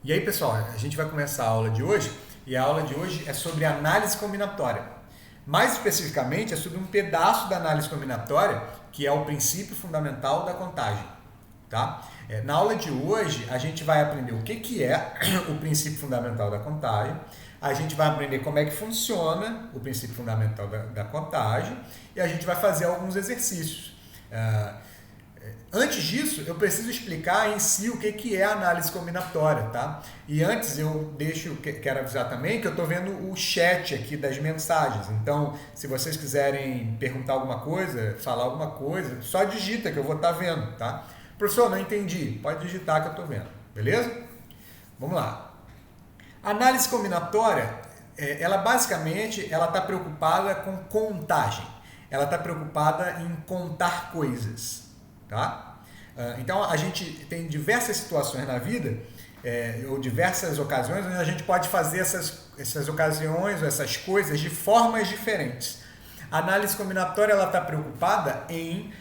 E aí, pessoal, a gente vai começar a aula de hoje e a aula de hoje é sobre análise combinatória. Mais especificamente, é sobre um pedaço da análise combinatória que é o princípio fundamental da contagem. Tá? Na aula de hoje, a gente vai aprender o que é o princípio fundamental da contagem, a gente vai aprender como é que funciona o princípio fundamental da contagem e a gente vai fazer alguns exercícios. Antes disso, eu preciso explicar em si o que é a análise combinatória, tá? E antes eu quero avisar também que eu estou vendo o chat aqui das mensagens. Então, se vocês quiserem perguntar alguma coisa, falar alguma coisa, só digita que eu vou estar vendo, tá? Professor, não entendi. Pode digitar que eu estou vendo, beleza? Vamos lá. A análise combinatória, ela basicamente está preocupada com contagem. Ela está preocupada em contar coisas. Tá? Então a gente tem diversas situações na vida, ou diversas ocasiões, onde a gente pode fazer essas ocasiões, essas coisas de formas diferentes. A análise combinatória está preocupada em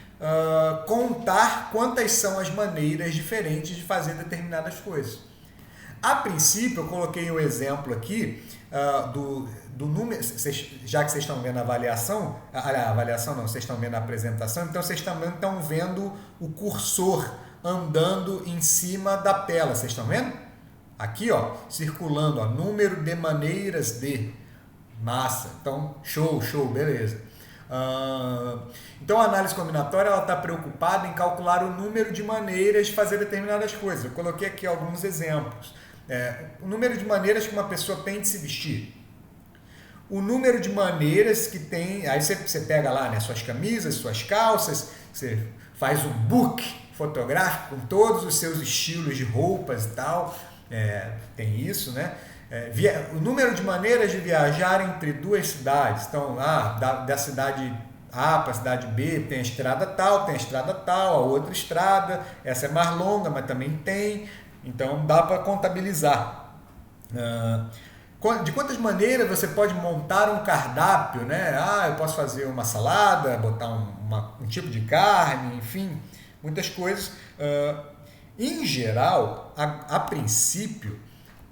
contar quantas são as maneiras diferentes de fazer determinadas coisas. A princípio, eu coloquei um exemplo aqui do número, já que vocês estão vendo a avaliação não, vocês estão vendo a apresentação, então vocês também estão vendo o cursor andando em cima da tela, vocês estão vendo? Aqui, ó, circulando, ó, número de maneiras de, massa, então show, beleza. Então a análise combinatória está preocupada em calcular o número de maneiras de fazer determinadas coisas. Eu coloquei aqui alguns exemplos. O número de maneiras que uma pessoa tem de se vestir. O número de maneiras que tem... Aí você pega lá, né, suas camisas, suas calças, você faz um book fotográfico com todos os seus estilos de roupas e tal. Tem isso, né? O número de maneiras de viajar entre duas cidades. Então, da cidade A para a cidade B tem a estrada tal, a outra estrada. Essa é mais longa, mas também tem... Então, dá para contabilizar. De quantas maneiras você pode montar um cardápio, né? Eu posso fazer uma salada, botar um tipo de carne, enfim, muitas coisas. Em geral, a princípio,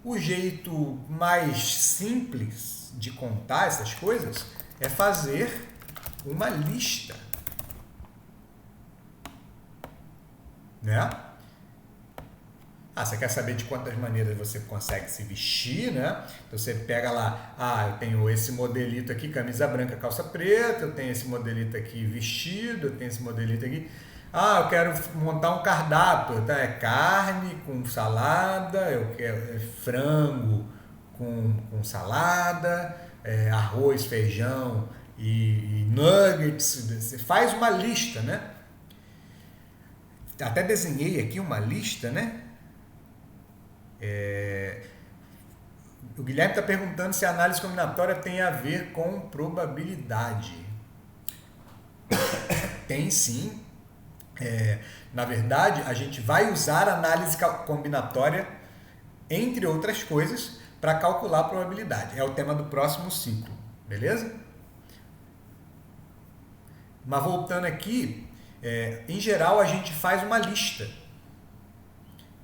o jeito mais simples de contar essas coisas é fazer uma lista, né? Você quer saber de quantas maneiras você consegue se vestir, né? Então você pega lá, eu tenho esse modelito aqui, camisa branca, calça preta, eu tenho esse modelito aqui, vestido, eu tenho esse modelito aqui. Eu quero montar um cardápio, então é carne com salada, eu quero frango com salada, arroz, feijão e nuggets. Você faz uma lista, né? Até desenhei aqui uma lista, né? O Guilherme está perguntando se a análise combinatória tem a ver com probabilidade. Tem sim. Na verdade, a gente vai usar a análise combinatória, entre outras coisas, para calcular a probabilidade. É o tema do próximo ciclo, beleza? Mas voltando aqui, em geral a gente faz uma lista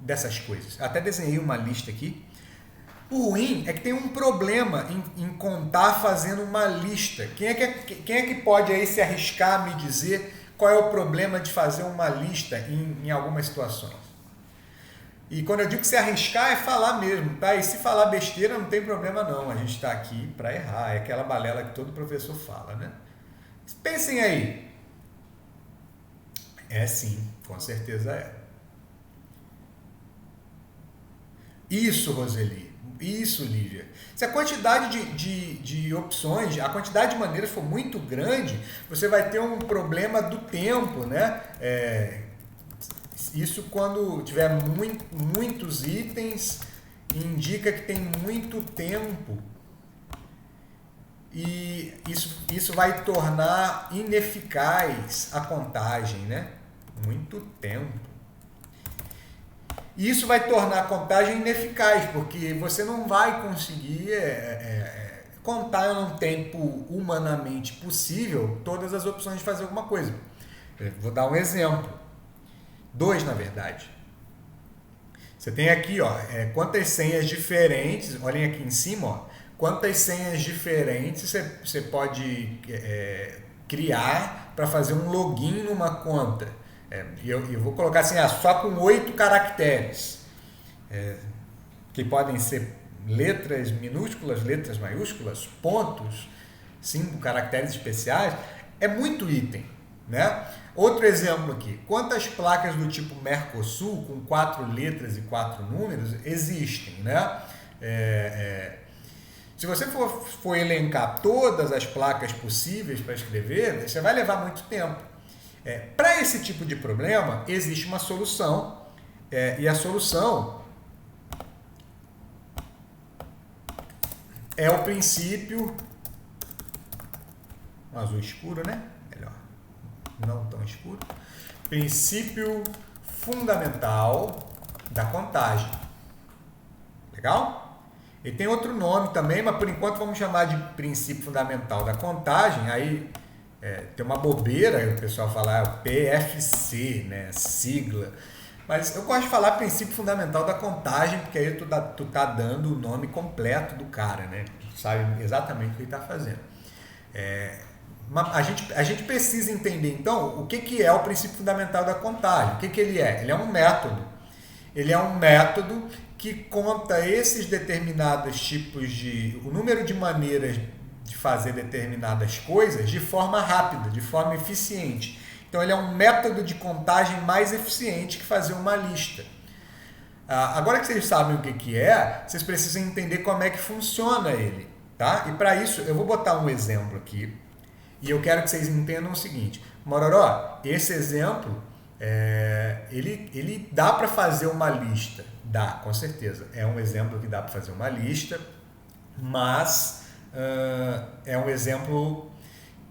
dessas coisas. Até desenhei uma lista aqui. O ruim é que tem um problema em contar fazendo uma lista. Quem é que pode aí se arriscar a me dizer qual é o problema de fazer uma lista em algumas situações? E quando eu digo se arriscar é falar mesmo, tá? E se falar besteira não tem problema não. A gente está aqui para errar. É aquela balela que todo professor fala, né? Pensem aí. Sim, com certeza é. Isso, Roseli. Isso, Lívia. Se a quantidade de opções, a quantidade de maneiras for muito grande, você vai ter um problema do tempo, né? Isso quando tiver muitos itens, indica que tem muito tempo. E isso vai tornar ineficaz a contagem, né? Muito tempo. E isso vai tornar a contagem ineficaz, porque você não vai conseguir contar num tempo humanamente possível todas as opções de fazer alguma coisa. Vou dar um exemplo. 2, na verdade. Você tem aqui, ó, quantas senhas diferentes, olhem aqui em cima, ó, quantas senhas diferentes você pode criar para fazer um login numa conta. Eu vou colocar assim, só com 8 caracteres, que podem ser letras minúsculas, letras maiúsculas, pontos, 5 caracteres especiais, é muito item, né? Outro exemplo aqui, quantas placas do tipo Mercosul, com 4 letras e 4 números, existem, né? Se você for elencar todas as placas possíveis para escrever, você vai levar muito tempo. Para esse tipo de problema, existe uma solução, e a solução é o princípio, um azul escuro, né? Melhor, não tão escuro. Princípio fundamental da contagem. Legal? E tem outro nome também, mas por enquanto vamos chamar de princípio fundamental da contagem. Aí tem uma bobeira, o pessoal fala PFC, né? Sigla. Mas eu gosto de falar princípio fundamental da contagem, porque aí tu tá dando o nome completo do cara, né? Tu sabe exatamente o que ele está fazendo. A gente precisa entender, então, o que é o princípio fundamental da contagem. O que ele é? Ele é um método. Ele é um método que conta esses determinados tipos o número de maneiras de fazer determinadas coisas de forma rápida, de forma eficiente. Então, ele é um método de contagem mais eficiente que fazer uma lista. Agora que vocês sabem o que vocês precisam entender como é que funciona ele, tá? E para isso, eu vou botar um exemplo aqui e eu quero que vocês entendam o seguinte. Mororó, esse exemplo, ele dá para fazer uma lista. Dá, com certeza. É um exemplo que dá para fazer uma lista, mas é um exemplo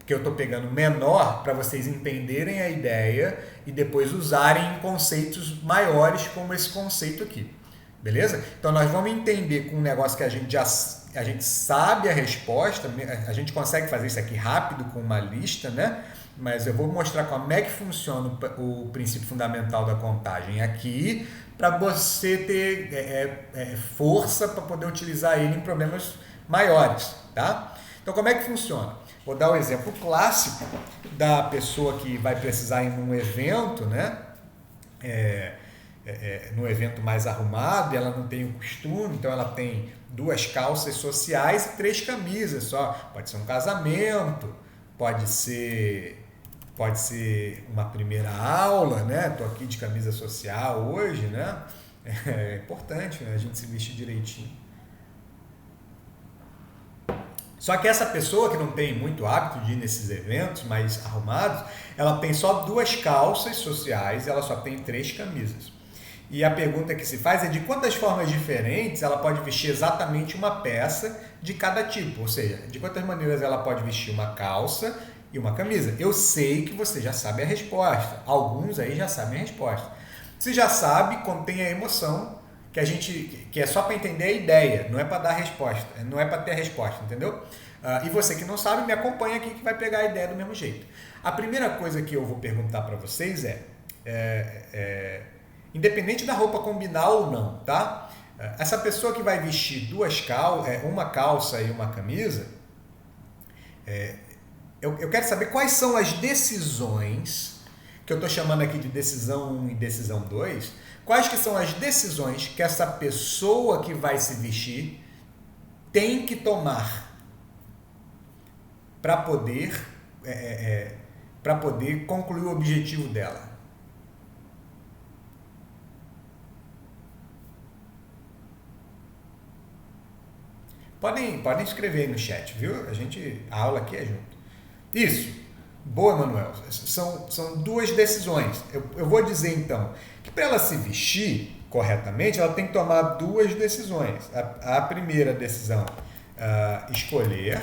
que eu estou pegando menor para vocês entenderem a ideia e depois usarem conceitos maiores como esse conceito aqui. Beleza? Então nós vamos entender com um negócio que a gente sabe a resposta, a gente consegue fazer isso aqui rápido com uma lista, né? Mas eu vou mostrar como é que funciona o princípio fundamental da contagem aqui para você ter força para poder utilizar ele em problemas maiores, tá? Então como é que funciona? Vou dar o exemplo clássico da pessoa que vai precisar ir num evento, né? Num evento mais arrumado, e ela não tem o costume, então ela tem 2 calças sociais e 3 camisas só. Pode ser um casamento, pode ser uma primeira aula, né? Tô aqui de camisa social hoje, né? É importante, né? A gente se vestir direitinho. Só que essa pessoa que não tem muito hábito de ir nesses eventos mais arrumados, ela tem só 2 calças sociais, ela só tem 3 camisas. E a pergunta que se faz é de quantas formas diferentes ela pode vestir exatamente uma peça de cada tipo, ou seja, de quantas maneiras ela pode vestir uma calça e uma camisa. Eu sei que você já sabe a resposta, alguns aí já sabem a resposta. Você já sabe, contém a emoção, que é só para entender a ideia, não é para dar a resposta, não é para ter a resposta, entendeu? E você que não sabe, me acompanha aqui que vai pegar a ideia do mesmo jeito. A primeira coisa que eu vou perguntar para vocês independente da roupa combinar ou não, tá? Essa pessoa que vai vestir uma calça e uma camisa, eu quero saber quais são as decisões, que eu estou chamando aqui de decisão 1 e decisão 2, quais que são as decisões que essa pessoa que vai se vestir tem que tomar para poder concluir o objetivo dela. Podem escrever aí no chat, viu? A aula aqui é junto. Isso. Boa, Manuel. São 2 decisões. Eu vou dizer então que para ela se vestir corretamente, ela tem que tomar 2 decisões. A primeira decisão, escolher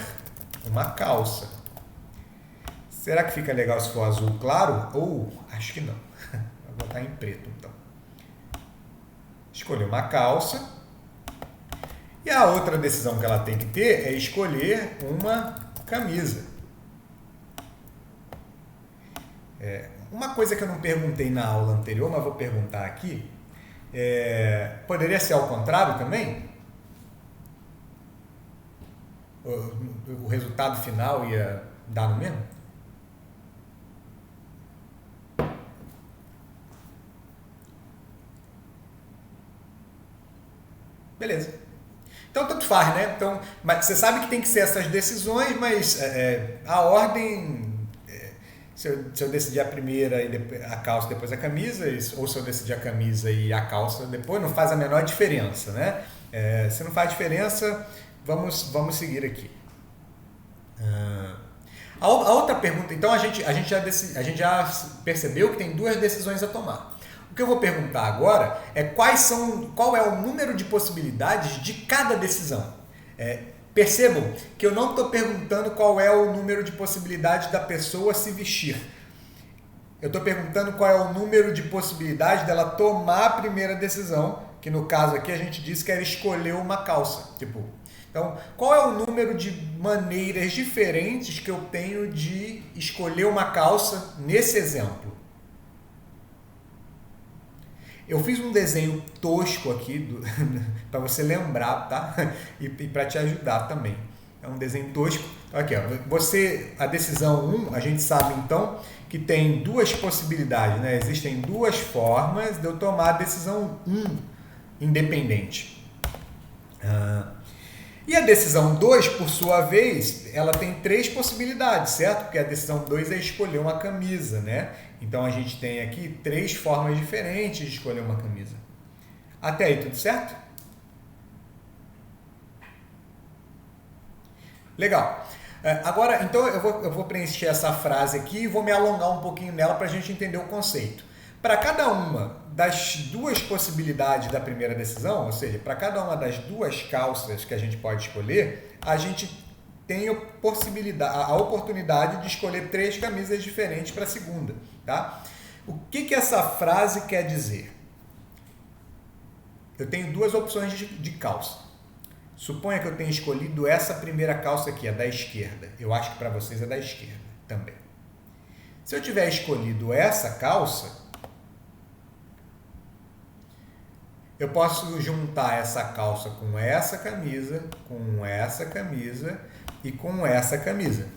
uma calça. Será que fica legal se for azul claro? Ou acho que não. Vou botar em preto então. Escolher uma calça. E a outra decisão que ela tem que ter é escolher uma camisa. Uma coisa que eu não perguntei na aula anterior, mas vou perguntar aqui, Poderia ser ao contrário também? O resultado final ia dar no mesmo? Beleza. Então, tanto faz, né? Então, mas você sabe que tem que ser essas decisões, mas a ordem... Se eu decidir a primeira e depois a calça, depois a camisa, ou se eu decidir a camisa e a calça depois, não faz a menor diferença, né? Se não faz diferença, vamos seguir aqui. A outra pergunta, então a gente já percebeu que tem duas decisões a tomar. O que eu vou perguntar agora é qual é o número de possibilidades de cada decisão. Percebam que eu não estou perguntando qual é o número de possibilidades da pessoa se vestir. Eu estou perguntando qual é o número de possibilidades dela tomar a primeira decisão, que no caso aqui a gente disse que era escolher uma calça. Então, qual é o número de maneiras diferentes que eu tenho de escolher uma calça nesse exemplo? Eu fiz um desenho tosco aqui para você lembrar, tá? E para te ajudar também. É um desenho tosco. Aqui, ó. A decisão 1, a gente sabe então que tem duas possibilidades, né? Existem duas formas de eu tomar a decisão 1 independente. E a decisão 2, por sua vez, ela tem três possibilidades, certo? Porque a decisão 2 é escolher uma camisa, né? Então a gente tem aqui três formas diferentes de escolher uma camisa. Até aí, tudo certo? Legal. Agora, então eu vou preencher essa frase aqui e vou me alongar um pouquinho nela para a gente entender o conceito. Para cada uma das duas possibilidades da primeira decisão, ou seja, para cada uma das duas calças que a gente pode escolher, a gente tem a oportunidade de escolher três camisas diferentes para a segunda. Tá? O que essa frase quer dizer? Eu tenho duas opções de calça. Suponha que eu tenha escolhido essa primeira calça aqui, a da esquerda. Eu acho que para vocês é da esquerda também. Se eu tiver escolhido essa calça, eu posso juntar essa calça com essa camisa e com essa camisa.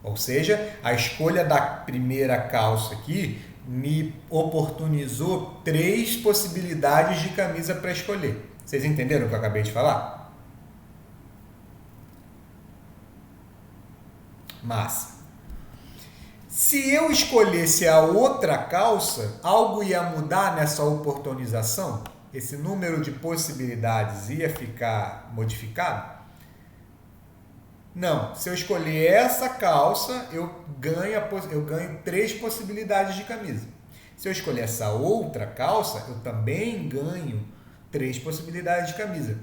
Ou seja, a escolha da primeira calça aqui me oportunizou três possibilidades de camisa para escolher. Vocês entenderam o que eu acabei de falar? Massa. Se eu escolhesse a outra calça, algo ia mudar nessa oportunização? Esse número de possibilidades ia ficar modificado? Não. Se eu escolher essa calça, eu ganho três possibilidades de camisa. Se eu escolher essa outra calça, eu também ganho três possibilidades de camisa.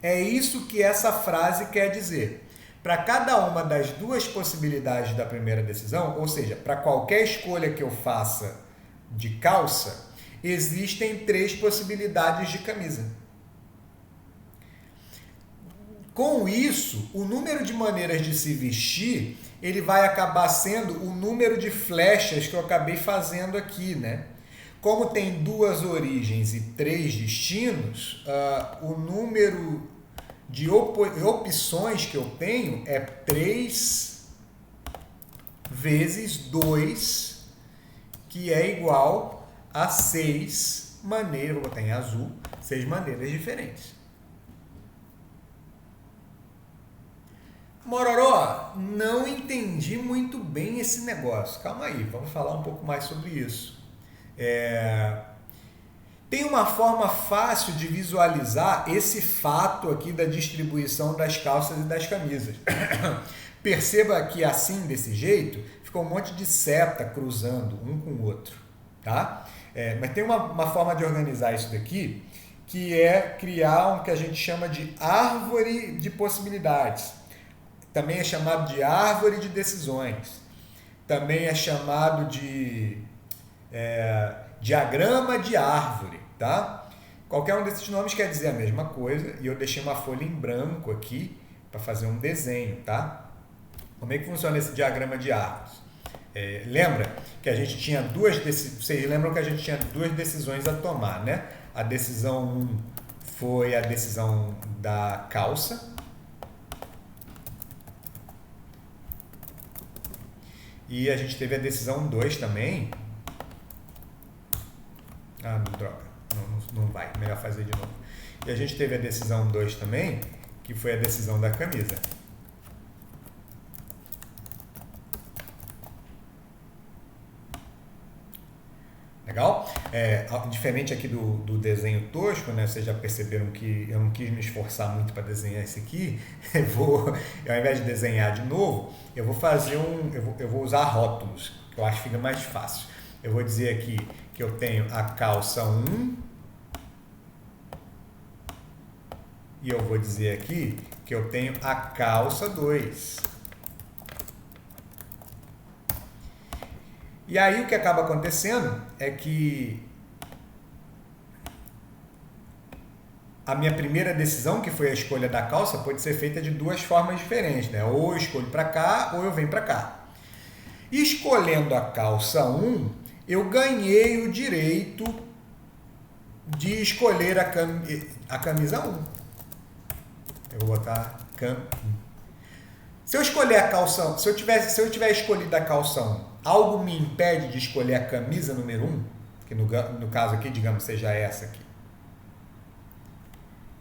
É isso que essa frase quer dizer. Para cada uma das duas possibilidades da primeira decisão, ou seja, para qualquer escolha que eu faça de calça, existem três possibilidades de camisa. Com isso, o número de maneiras de se vestir, ele vai acabar sendo o número de flechas que eu acabei fazendo aqui, né? Como tem duas origens e três destinos, o número de opções que eu tenho é 3 vezes 2, que é igual a 6 maneiras, vou botar em azul, 6 maneiras diferentes. Mororó, não entendi muito bem esse negócio. Calma aí, vamos falar um pouco mais sobre isso. Tem uma forma fácil de visualizar esse fato aqui da distribuição das calças e das camisas. Perceba que assim, desse jeito, ficou um monte de seta cruzando um com o outro. Tá? Mas tem uma forma de organizar isso daqui, que é criar que a gente chama de árvore de possibilidades. Também é chamado de árvore de decisões. Também é chamado de diagrama de árvore, tá? Qualquer um desses nomes quer dizer a mesma coisa e eu deixei uma folha em branco aqui para fazer um desenho, tá? Como é que funciona esse diagrama de árvores? Lembra que a gente tinha vocês lembram que a gente tinha duas decisões a tomar, né? A decisão 1 foi a decisão da calça. E a gente teve a decisão 2 também. Droga, não vai, melhor fazer de novo. E a gente teve a decisão 2 também, que foi a decisão da camisa. Legal? Diferente aqui do desenho tosco, né? Vocês já perceberam que eu não quis me esforçar muito para desenhar esse aqui. Ao invés de desenhar de novo, eu vou fazer eu vou usar rótulos, que eu acho que fica mais fácil. Eu vou dizer aqui que eu tenho a calça 1 e eu vou dizer aqui que eu tenho a calça 2. E aí o que acaba acontecendo é que a minha primeira decisão, que foi a escolha da calça, pode ser feita de duas formas diferentes, né? Ou eu escolho para cá ou eu venho para cá. Escolhendo a calça 1, eu ganhei o direito de escolher a camisa 1. Eu vou botar Se eu escolher a calça, se eu tiver escolhido a calça 1, algo me impede de escolher a camisa número 1, que no caso aqui, digamos, seja essa aqui.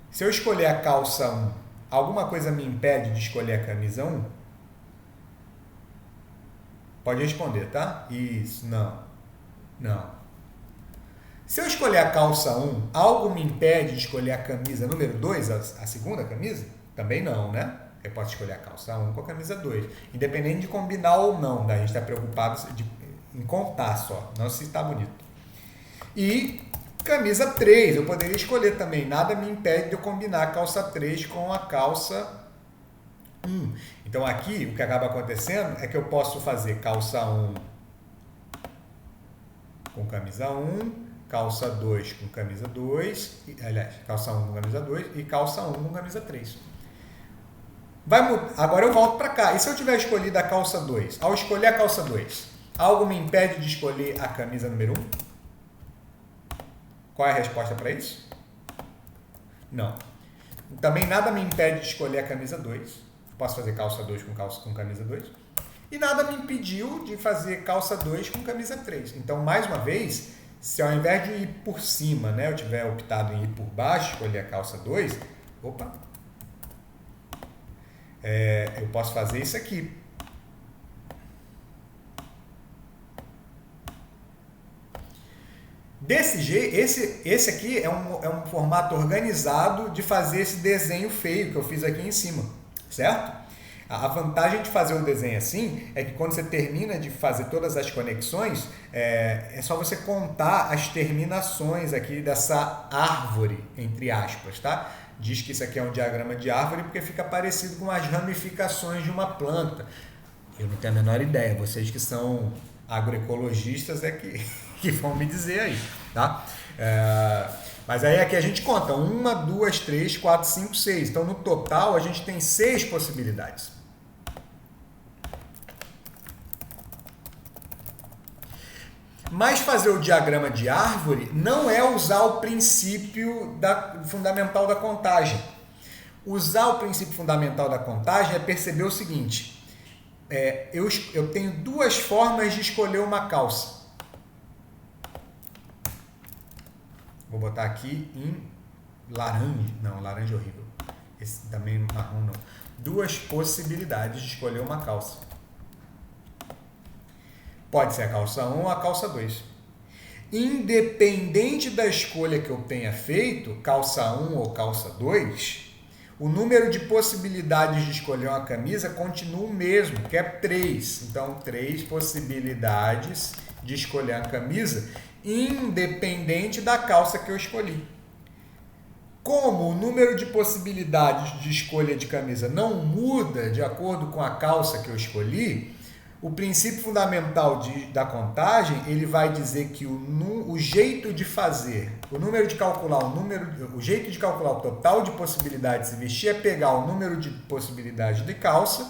Se eu escolher a calça 1, alguma coisa me impede de escolher a camisa 1? Pode responder, tá? Isso, não. Se eu escolher a calça 1, algo me impede de escolher a camisa número 2, a segunda camisa? Também não, né? Eu posso escolher a calça 1 com a camisa 2. Independente de combinar ou não, a gente está preocupado em contar só, não se está bonito. E camisa 3, eu poderia escolher também. Nada me impede de eu combinar a calça 3 com a calça 1. Então aqui o que acaba acontecendo é que eu posso fazer calça 1 com camisa 1, calça 2 com camisa 2, aliás, calça 1 com camisa 2 e calça 1 com camisa 3. Agora eu volto para cá. E se eu tiver escolhido a calça 2? Ao escolher a calça 2, algo me impede de escolher a camisa número 1? Qual é a resposta para isso? Não. Também nada me impede de escolher a camisa 2. Posso fazer calça 2 com camisa 2. E nada me impediu de fazer calça 2 com camisa 3. Então, mais uma vez, se ao invés de ir por cima, né, eu tiver optado em ir por baixo, escolher a calça 2, eu posso fazer isso aqui. Desse jeito, esse aqui é um formato organizado de fazer esse desenho feio que eu fiz aqui em cima, certo? A vantagem de fazer o desenho assim é que quando você termina de fazer todas as conexões, é só você contar as terminações aqui dessa árvore, entre aspas, tá? Diz que isso aqui é um diagrama de árvore porque fica parecido com as ramificações de uma planta. Eu não tenho a menor ideia, vocês que são agroecologistas que vão me dizer aí, tá? Mas aí aqui a gente conta 1, 2, 3, 4, 5, 6. Então no total a gente tem 6 possibilidades. Mas fazer o diagrama de árvore não é usar o princípio fundamental da contagem. Usar o princípio fundamental da contagem é perceber o seguinte: eu tenho duas formas de escolher uma calça. Vou botar aqui em laranja. Não, laranja é horrível. Esse também marrom não. Duas possibilidades de escolher uma calça. Pode ser a calça 1 ou a calça 2. Independente da escolha que eu tenha feito, calça 1 ou calça 2, o número de possibilidades de escolher uma camisa continua o mesmo, que é 3. Então, 3 possibilidades de escolher a camisa, independente da calça que eu escolhi. Como o número de possibilidades de escolha de camisa não muda de acordo com a calça que eu escolhi, o princípio fundamental da contagem, ele vai dizer que o jeito de fazer, o jeito de calcular o total de possibilidades de se vestir é pegar o número de possibilidades de calça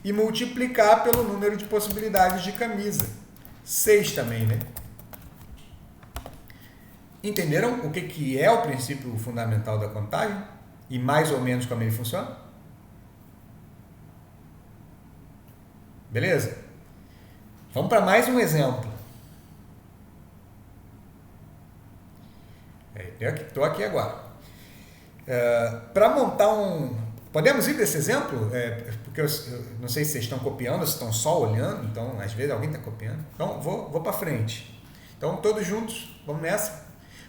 e multiplicar pelo número de possibilidades de camisa. 6 também, né? Entenderam o que é o princípio fundamental da contagem? E mais ou menos como ele funciona? Beleza? Vamos para mais um exemplo. Estou aqui agora. Para montar um... Podemos ir para esse exemplo? Porque eu não sei se vocês estão copiando, se estão só olhando, então às vezes alguém está copiando. Então vou para frente. Então todos juntos, vamos nessa.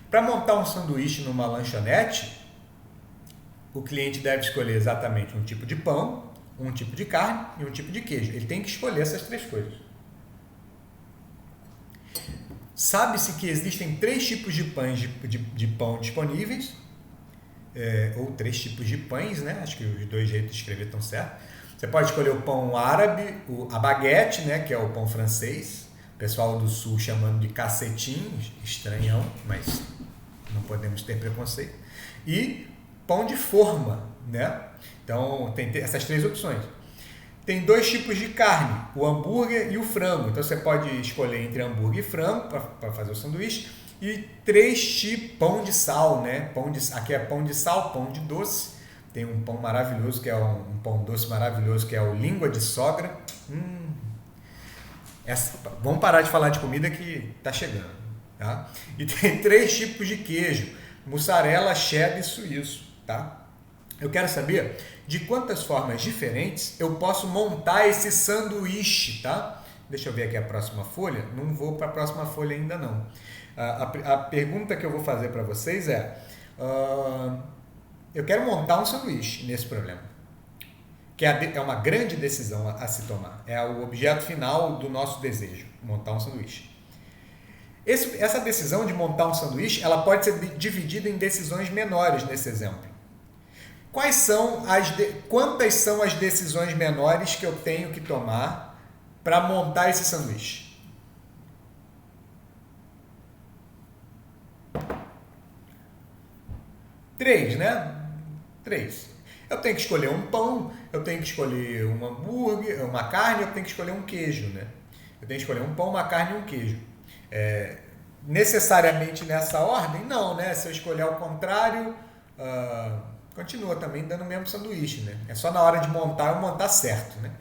Para montar um sanduíche numa lanchonete, o cliente deve escolher exatamente um tipo de pão, um tipo de carne e um tipo de queijo. Ele tem que escolher essas 3 coisas. Sabe-se que existem 3 tipos de pães de pão disponíveis, ou 3 tipos de pães, né? Acho que os 2 jeitos de escrever estão certos. Você pode escolher o pão árabe, a baguete, né? Que é o pão francês. O pessoal do sul chamando de cacetinho, estranhão, mas não podemos ter preconceito. E pão de forma, né? Então tem essas 3 opções. Tem 2 tipos de carne, o hambúrguer e o frango. Então você pode escolher entre hambúrguer e frango para fazer o sanduíche. E 3 tipos, pão de sal, né? Aqui é pão de sal, pão de doce. Tem um pão maravilhoso, que é um pão doce maravilhoso, que é o língua de sogra. Vamos parar de falar de comida que está chegando. Tá? E tem 3 tipos de queijo, mussarela, cheddar e suíço. Tá? Eu quero saber de quantas formas diferentes eu posso montar esse sanduíche, tá? Deixa eu ver aqui a próxima folha. Não vou para a próxima folha ainda não. A pergunta que eu vou fazer para vocês é... eu quero montar um sanduíche nesse problema. Que é uma grande decisão a se tomar. É o objeto final do nosso desejo, montar um sanduíche. Essa decisão de montar um sanduíche, ela pode ser dividida em decisões menores nesse exemplo. Quantas são as decisões menores que eu tenho que tomar para montar esse sanduíche? Três, né? 3. Eu tenho que escolher um pão, eu tenho que escolher um hambúrguer, uma carne, eu tenho que escolher um queijo, né? Eu tenho que escolher um pão, uma carne e um queijo. Necessariamente nessa ordem? Não, né? Se eu escolher ao contrário... continua também dando o mesmo sanduíche, né? É só na hora de montar, eu montar certo, né?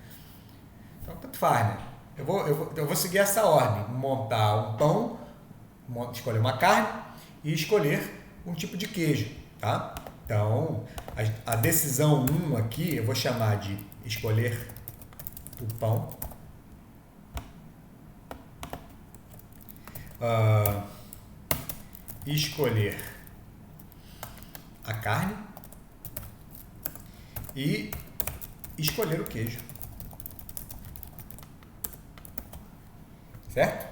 Então, tanto faz, né? Eu vou seguir essa ordem. Montar um pão, escolher uma carne e escolher um tipo de queijo, tá? Então, a decisão 1 aqui, eu vou chamar de escolher o pão. Escolher a carne. E escolher o queijo. Certo?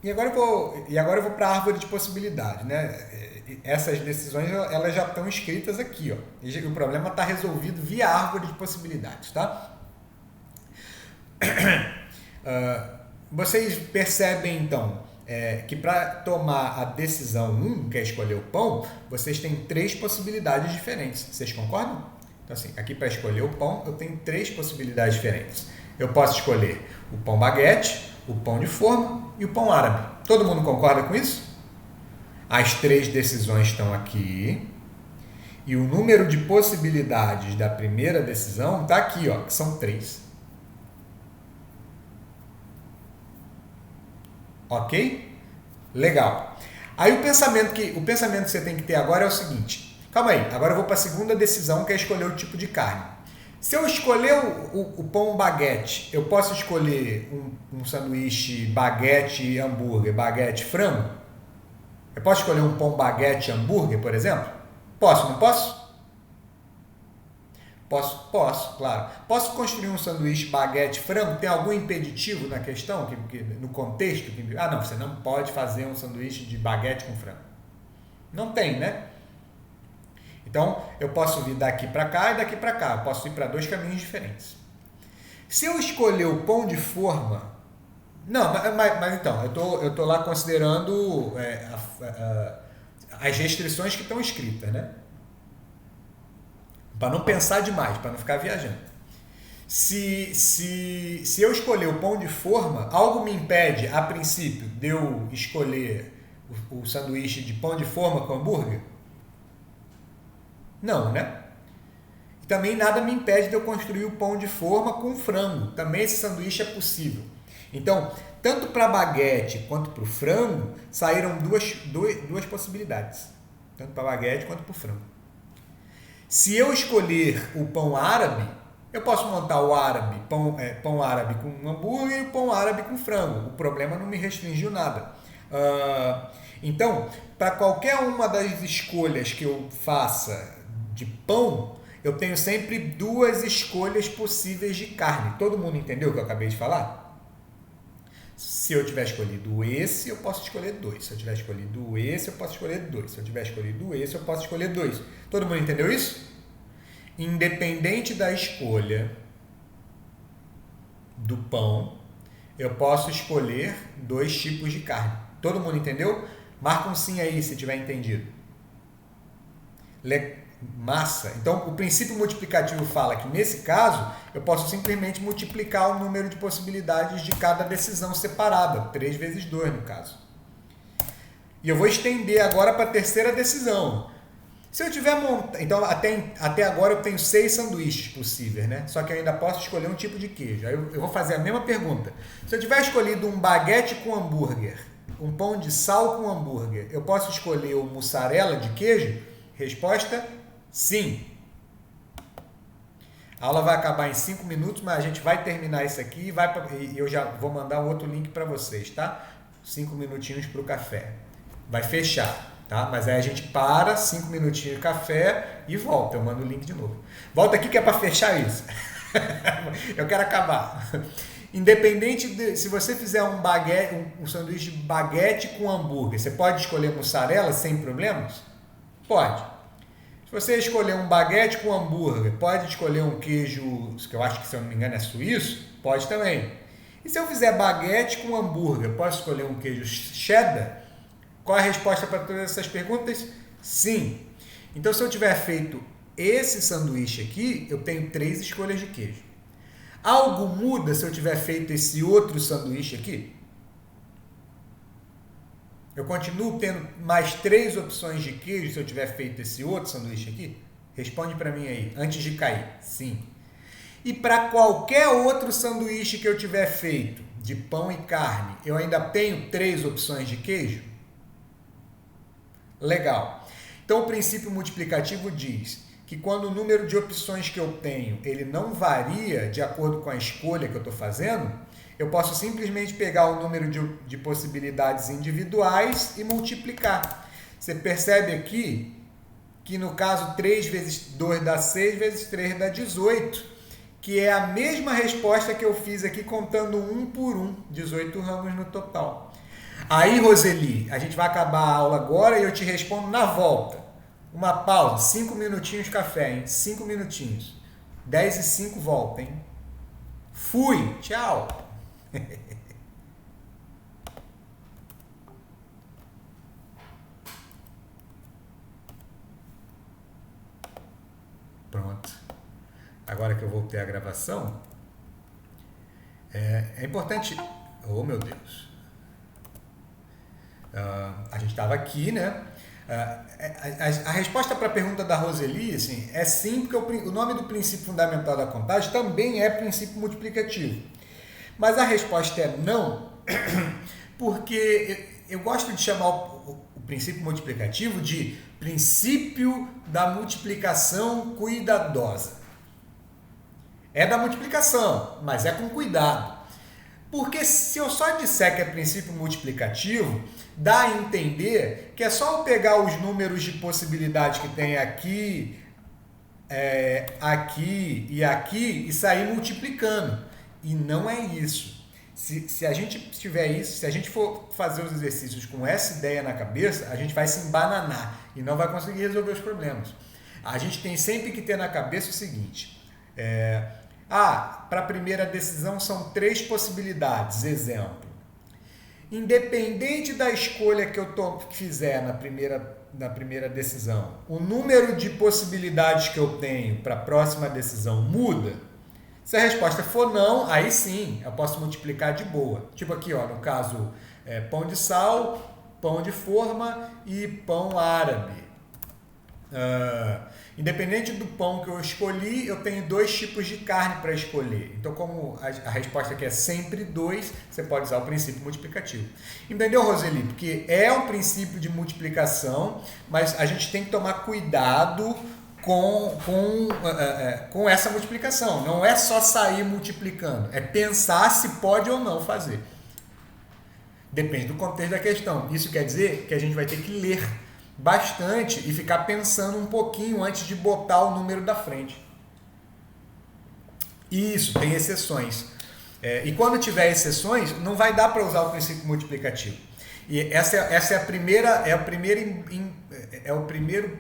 E agora eu vou para a árvore de possibilidades, né? Essas decisões elas já estão escritas aqui, ó. E o problema está resolvido via árvore de possibilidades, tá? Vocês percebem então que para tomar a decisão 1, que é escolher o pão, vocês têm 3 possibilidades diferentes. Vocês concordam? Então assim, aqui para escolher o pão, eu tenho 3 possibilidades diferentes. Eu posso escolher o pão baguete, o pão de forma e o pão árabe. Todo mundo concorda com isso? As 3 decisões estão aqui. E o número de possibilidades da primeira decisão está aqui, ó, que são 3. Ok? Legal. Aí o pensamento que você tem que ter agora é o seguinte. Calma aí, agora eu vou para a segunda decisão, que é escolher o tipo de carne. Se eu escolher o pão baguete, eu posso escolher um sanduíche baguete hambúrguer, baguete frango? Eu posso escolher um pão baguete hambúrguer, por exemplo? Posso, não posso? Posso, claro. Posso construir um sanduíche baguete frango? Tem algum impeditivo na questão, no contexto? Não, você não pode fazer um sanduíche de baguete com frango. Não tem, né? Então, eu posso vir daqui para cá e daqui para cá. Eu posso ir para 2 caminhos diferentes. Se eu escolher o pão de forma... Não, mas então, eu tô lá considerando as restrições que estão escritas, né? Para não pensar demais, para não ficar viajando. Se eu escolher o pão de forma, algo me impede, a princípio, de eu escolher o sanduíche de pão de forma com hambúrguer? Não, né? E também nada me impede de eu construir o pão de forma com frango. Também esse sanduíche é possível. Então, tanto para baguete quanto para o frango, saíram duas possibilidades. Tanto para baguete quanto para o frango. Se eu escolher o pão árabe, eu posso montar o pão árabe com hambúrguer e o pão árabe com frango. O problema não me restringiu nada. Então, para qualquer uma das escolhas que eu faça de pão, eu tenho sempre duas escolhas possíveis de carne. Todo mundo entendeu o que eu acabei de falar? Se eu tiver escolhido esse, eu posso escolher dois. Se eu tiver escolhido esse, eu posso escolher dois. Se eu tiver escolhido esse, eu posso escolher dois. Todo mundo entendeu isso? Independente da escolha do pão, eu posso escolher dois tipos de carne. Todo mundo entendeu? Marca um sim aí se tiver entendido. Massa. Então, o princípio multiplicativo fala que, nesse caso, eu posso simplesmente multiplicar o número de possibilidades de cada decisão separada. 3 vezes 2, no caso. E eu vou estender agora para a terceira decisão. Se eu tiver montado... Então, até agora eu tenho 6 sanduíches possíveis, né? Só que eu ainda posso escolher um tipo de queijo. Aí eu vou fazer a mesma pergunta. Se eu tiver escolhido um baguete com hambúrguer, um pão de sal com hambúrguer, eu posso escolher o mussarela de queijo? Resposta: sim. A aula vai acabar em 5 minutos, mas a gente vai terminar isso aqui e eu já vou mandar um outro link para vocês, tá? 5 minutinhos para o café. Vai fechar, tá? Mas aí a gente para, 5 minutinhos de café e volta. Eu mando o link de novo. Volta aqui que é para fechar isso. Eu quero acabar. Independente de se você fizer um sanduíche de baguete com hambúrguer, você pode escolher mussarela sem problemas? Pode. Se você escolher um baguete com hambúrguer, pode escolher um queijo, que eu acho que, se eu não me engano, é suíço? Pode também. E se eu fizer baguete com hambúrguer, posso escolher um queijo cheddar? Qual a resposta para todas essas perguntas? Sim. Então, se eu tiver feito esse sanduíche aqui, eu tenho 3 escolhas de queijo. Algo muda se eu tiver feito esse outro sanduíche aqui? Eu continuo tendo mais 3 opções de queijo se eu tiver feito esse outro sanduíche aqui? Responde para mim aí, antes de cair. Sim. E para qualquer outro sanduíche que eu tiver feito, de pão e carne, eu ainda tenho 3 opções de queijo? Legal. Então, o princípio multiplicativo diz que quando o número de opções que eu tenho, ele não varia de acordo com a escolha que eu estou fazendo, eu posso simplesmente pegar o número de possibilidades individuais e multiplicar. Você percebe aqui que, no caso, 3 vezes 2 dá 6, vezes 3 dá 18, que é a mesma resposta que eu fiz aqui contando um por um, 18 ramos no total. Aí, Roseli, a gente vai acabar a aula agora e eu te respondo na volta. Uma pausa, 5 minutinhos de café, hein? 5 minutinhos. 10:05 volta, hein? Fui, tchau! Pronto. Agora que eu voltei à gravação, é importante... Oh, meu Deus! A gente estava aqui, né? A resposta para a pergunta da Roseli, assim, é sim, porque o nome do princípio fundamental da contagem também é princípio multiplicativo. Mas a resposta é não, porque eu gosto de chamar o princípio multiplicativo de princípio da multiplicação cuidadosa. É da multiplicação, mas é com cuidado. Porque se eu só disser que é princípio multiplicativo, dá a entender que é só eu pegar os números de possibilidade que tem aqui, aqui e aqui e sair multiplicando. E não é isso. Se a gente tiver isso, se a gente for fazer os exercícios com essa ideia na cabeça, a gente vai se embananar e não vai conseguir resolver os problemas. A gente tem sempre que ter na cabeça o seguinte... para a primeira decisão são 3 possibilidades, exemplo. independente da escolha que eu fizer na primeira decisão, o número de possibilidades que eu tenho para a próxima decisão muda? Se a resposta for não, aí sim, eu posso multiplicar de boa. Tipo aqui, ó, no caso, pão de sal, pão de forma e pão árabe. Independente do pão que eu escolhi, eu tenho 2 tipos de carne para escolher. Então, como a resposta aqui é sempre 2, você pode usar o princípio multiplicativo. Entendeu, Roseli? Porque é um princípio de multiplicação, mas a gente tem que tomar cuidado com essa multiplicação. Não é só sair multiplicando, é pensar se pode ou não fazer. Depende do contexto da questão. Isso quer dizer que a gente vai ter que ler bastante e ficar pensando um pouquinho antes de botar o número da frente. Isso, tem exceções. E quando tiver exceções, não vai dar para usar o princípio multiplicativo. E essa é o primeiro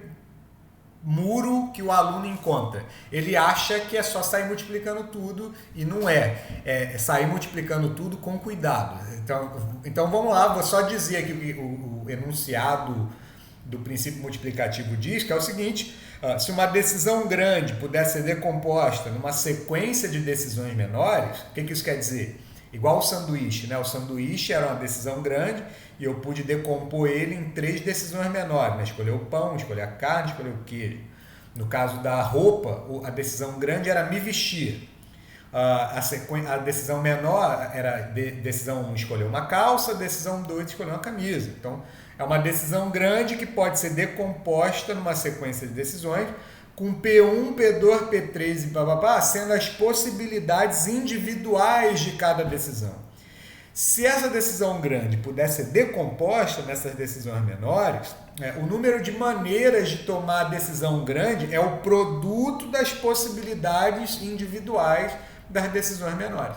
muro que o aluno encontra. Ele acha que é só sair multiplicando tudo e não é. É sair multiplicando tudo com cuidado. Então vamos lá, vou só dizer aqui o enunciado do princípio multiplicativo diz, que é o seguinte: se uma decisão grande pudesse ser decomposta numa sequência de decisões menores, o que isso quer dizer? Igual o sanduíche, né? O sanduíche era uma decisão grande e eu pude decompor ele em 3 decisões menores, né? Escolher o pão, escolher a carne, escolher o queijo. No caso da roupa, a decisão grande era me vestir. A decisão menor era decisão 1, escolher uma calça, decisão 2, escolher uma camisa. Então, é uma decisão grande que pode ser decomposta numa sequência de decisões com P1, P2, P3 e papapá, sendo as possibilidades individuais de cada decisão. Se essa decisão grande pudesse ser decomposta nessas decisões menores, o número de maneiras de tomar a decisão grande é o produto das possibilidades individuais das decisões menores.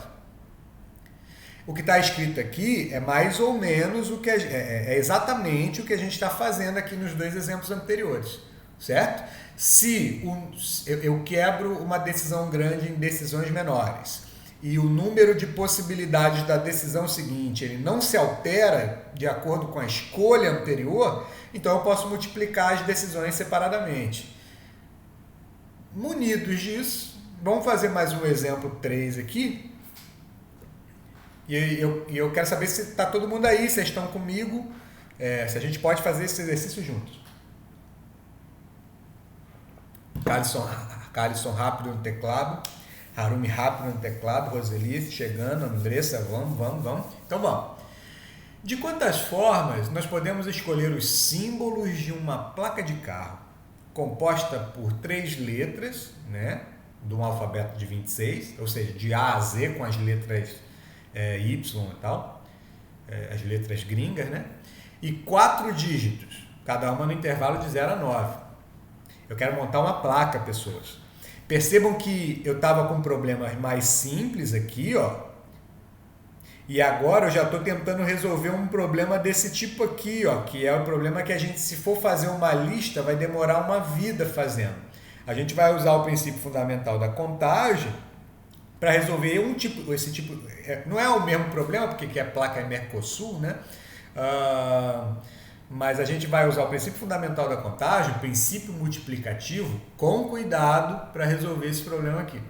O que está escrito aqui é mais ou menos é exatamente o que a gente está fazendo aqui nos 2 exemplos anteriores, certo? Se eu quebro uma decisão grande em decisões menores e o número de possibilidades da decisão seguinte ele não se altera de acordo com a escolha anterior, então eu posso multiplicar as decisões separadamente. Munidos disso, vamos fazer mais um exemplo 3 aqui. E eu quero saber se está todo mundo aí, vocês estão comigo, se a gente pode fazer esse exercício juntos. Carlson rápido no teclado, Harumi rápido no teclado, Roseli chegando, Andressa, vamos. Então vamos. De quantas formas nós podemos escolher os símbolos de uma placa de carro composta por 3 letras, né, de um alfabeto de 26, ou seja, de A a Z com as letras Y e tal, as letras gringas, né? E 4 dígitos, cada uma no intervalo de 0 a 9. Eu quero montar uma placa, pessoas. Percebam que eu estava com problemas mais simples aqui, ó. E agora eu já estou tentando resolver um problema desse tipo aqui, ó, que é o problema que a gente, se for fazer uma lista, vai demorar uma vida fazendo. A gente vai usar o princípio fundamental da contagem para resolver esse tipo. Não é o mesmo problema, porque a placa é Mercosul, né? Mas a gente vai usar o princípio fundamental da contagem, o princípio multiplicativo, com cuidado para resolver esse problema aqui.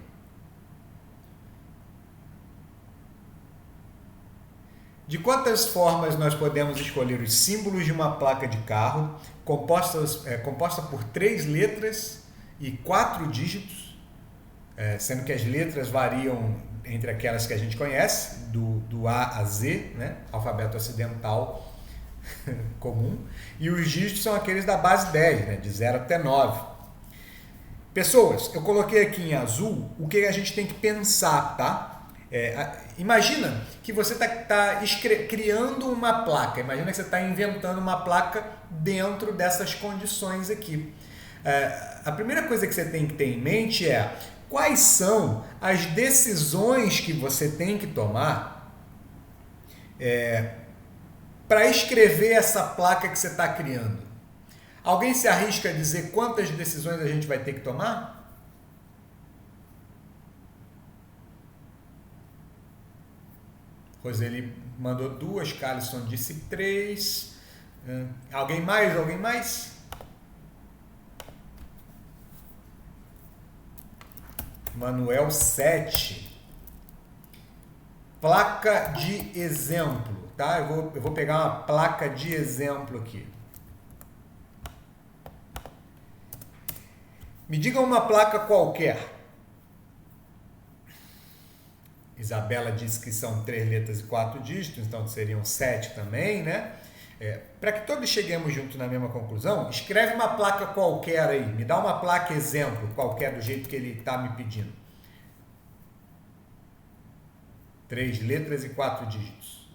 De quantas formas nós podemos escolher os símbolos de uma placa de carro composta por 3 letras e 4 dígitos, sendo que as letras variam entre aquelas que a gente conhece, do A a Z, né? Alfabeto ocidental comum, e os dígitos são aqueles da base 10, né? De 0 até 9. Pessoas, eu coloquei aqui em azul o que a gente tem que pensar, tá? Imagina que você está criando uma placa, imagina que você está inventando uma placa dentro dessas condições aqui. A primeira coisa que você tem que ter em mente é quais são as decisões que você tem que tomar para escrever essa placa que você está criando. Alguém se arrisca a dizer quantas decisões a gente vai ter que tomar? Roseli mandou 2, Calisson disse 3. Alguém mais? Alguém mais? Manuel 7. Placa de exemplo, tá? Eu vou pegar uma placa de exemplo aqui. Me diga uma placa qualquer. Isabela disse que são 3 letras e 4 dígitos, então seriam 7 também, né? Para que todos cheguemos juntos na mesma conclusão, escreve uma placa qualquer aí. Me dá uma placa exemplo qualquer do jeito que ele está me pedindo. 3 letras e 4 dígitos.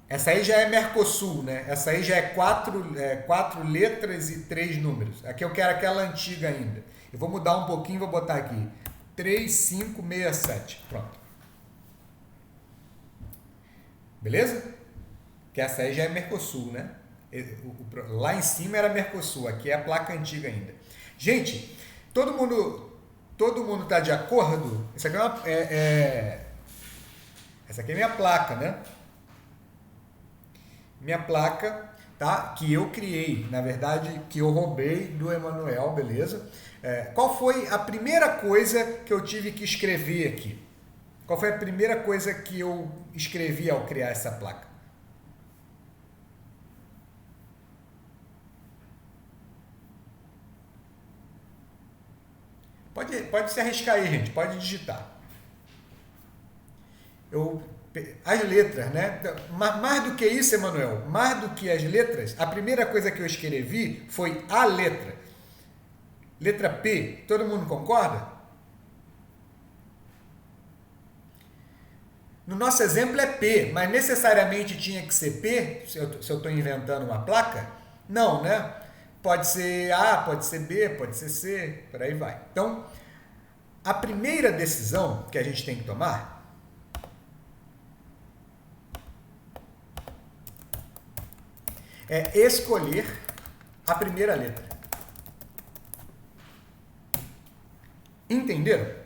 Essa aí já é Mercosul, né? Essa aí já é 4 letras e 3 números. Aqui eu quero aquela antiga ainda. Eu vou mudar um pouquinho, vou botar aqui 3567. Pronto. Beleza? Que essa aí já é Mercosul, né? Lá em cima era Mercosul, aqui é a placa antiga ainda. Gente, todo mundo tá de acordo? Essa aqui essa aqui é minha placa, né? Minha placa, tá? Que eu criei, na verdade, que eu roubei do Emanuel, beleza? Qual foi a primeira coisa que eu tive que escrever aqui? Qual foi a primeira coisa que eu escrevi ao criar essa placa? Pode se arriscar aí, gente. Pode digitar. As letras, né? Mais do que isso, Emanuel, mais do que as letras, a primeira coisa que eu escrevi foi a letra. Letra P. Todo mundo concorda? No nosso exemplo é P, mas necessariamente tinha que ser P, se eu estou inventando uma placa? Não, né? Pode ser A, pode ser B, pode ser C, por aí vai. Então, a primeira decisão que a gente tem que tomar é escolher a primeira letra. Entenderam?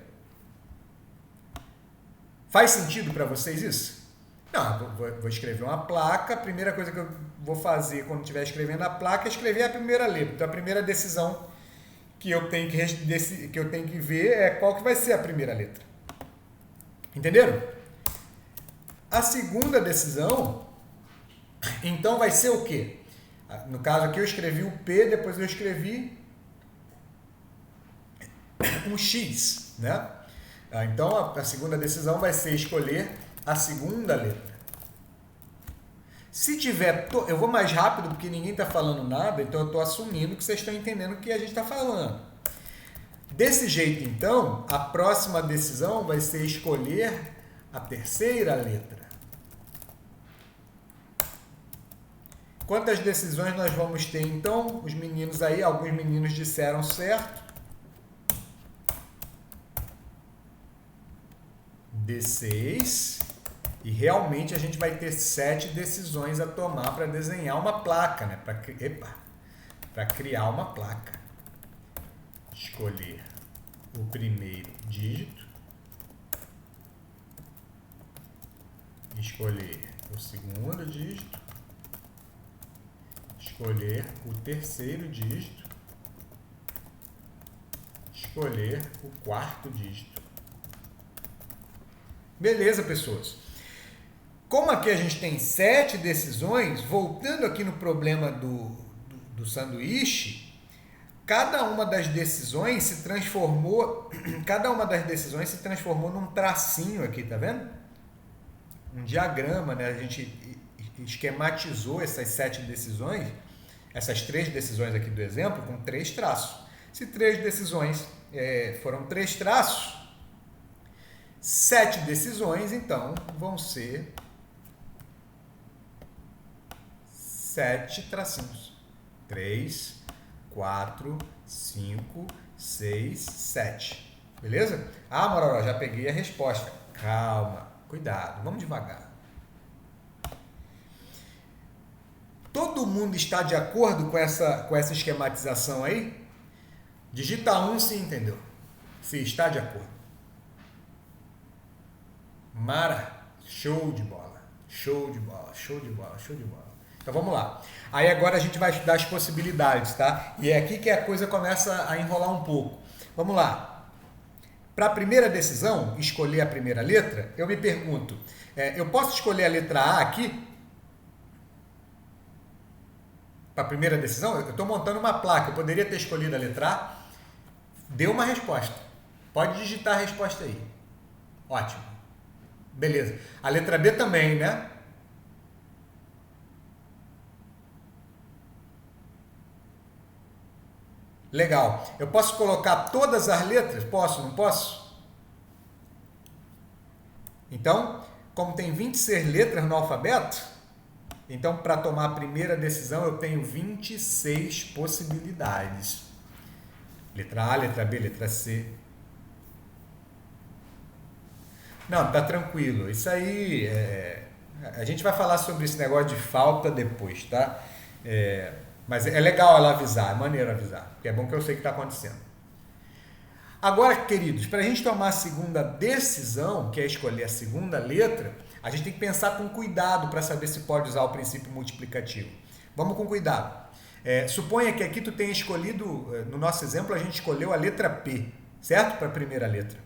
Faz sentido para vocês isso? Não, vou escrever uma placa, a primeira coisa que eu vou fazer quando estiver escrevendo a placa é escrever a primeira letra. Então, a primeira decisão que eu tenho que ver é qual que vai ser a primeira letra. Entenderam? A segunda decisão, então, vai ser o quê? No caso aqui eu escrevi o P, depois eu escrevi um X, né? Então, a segunda decisão vai ser escolher a segunda letra. Se tiver... Eu vou mais rápido porque ninguém está falando nada, então eu estou assumindo que vocês estão entendendo o que a gente está falando. Desse jeito, então, a próxima decisão vai ser escolher a terceira letra. Quantas decisões nós vamos ter, então? Os meninos aí, alguns meninos disseram certo. D6, e realmente a gente vai ter 7 decisões a tomar para desenhar uma placa, né? Para criar uma placa. Escolher o primeiro dígito, escolher o segundo dígito, escolher o terceiro dígito, escolher o quarto dígito. Beleza, pessoas? Como aqui a gente tem 7 decisões, voltando aqui no problema do sanduíche, cada uma das decisões se transformou num tracinho aqui, tá vendo? Um diagrama, né? A gente esquematizou essas 7 decisões, essas 3 decisões aqui do exemplo, com 3 traços. Se 3 decisões foram 3 traços, 7 decisões, então, vão ser 7 tracinhos. 3, 4, 5, 6, 7. Beleza? Ah, Mororó, já peguei a resposta. Calma, cuidado, vamos devagar. Todo mundo está de acordo com essa esquematização aí? Digita 1 se entendeu. Se está de acordo. Mara, show de bola, show de bola, show de bola, show de bola. Então vamos lá. Aí agora a gente vai estudar as possibilidades, tá? E é aqui que a coisa começa a enrolar um pouco. Vamos lá. Para a primeira decisão, escolher a primeira letra, eu me pergunto, eu posso escolher a letra A aqui? Para a primeira decisão, eu estou montando uma placa, eu poderia ter escolhido a letra A? Deu uma resposta. Pode digitar a resposta aí. Ótimo. Beleza. A letra B também, né? Legal. Eu posso colocar todas as letras? Posso, não posso? Então, como tem 26 letras no alfabeto, então para tomar a primeira decisão eu tenho 26 possibilidades. Letra A, letra B, letra C. Não, tá tranquilo. Isso aí, a gente vai falar sobre esse negócio de falta depois, tá? Mas é legal ela avisar, é maneiro avisar, porque é bom que eu sei o que está acontecendo. Agora, queridos, para a gente tomar a segunda decisão, que é escolher a segunda letra, a gente tem que pensar com cuidado para saber se pode usar o princípio multiplicativo. Vamos com cuidado. Suponha que aqui tu tenha escolhido, no nosso exemplo, a gente escolheu a letra P, certo? Para a primeira letra.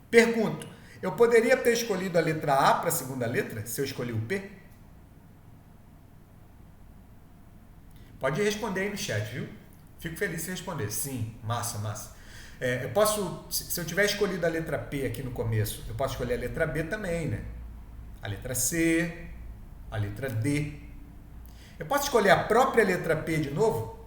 Pergunto, eu poderia ter escolhido a letra A para a segunda letra, se eu escolhi o P? Pode responder aí no chat, viu? Fico feliz se responder. Sim, massa, massa. Eu posso, se eu tiver escolhido a letra P aqui no começo, eu posso escolher a letra B também, né? A letra C, a letra D. Eu posso escolher a própria letra P de novo?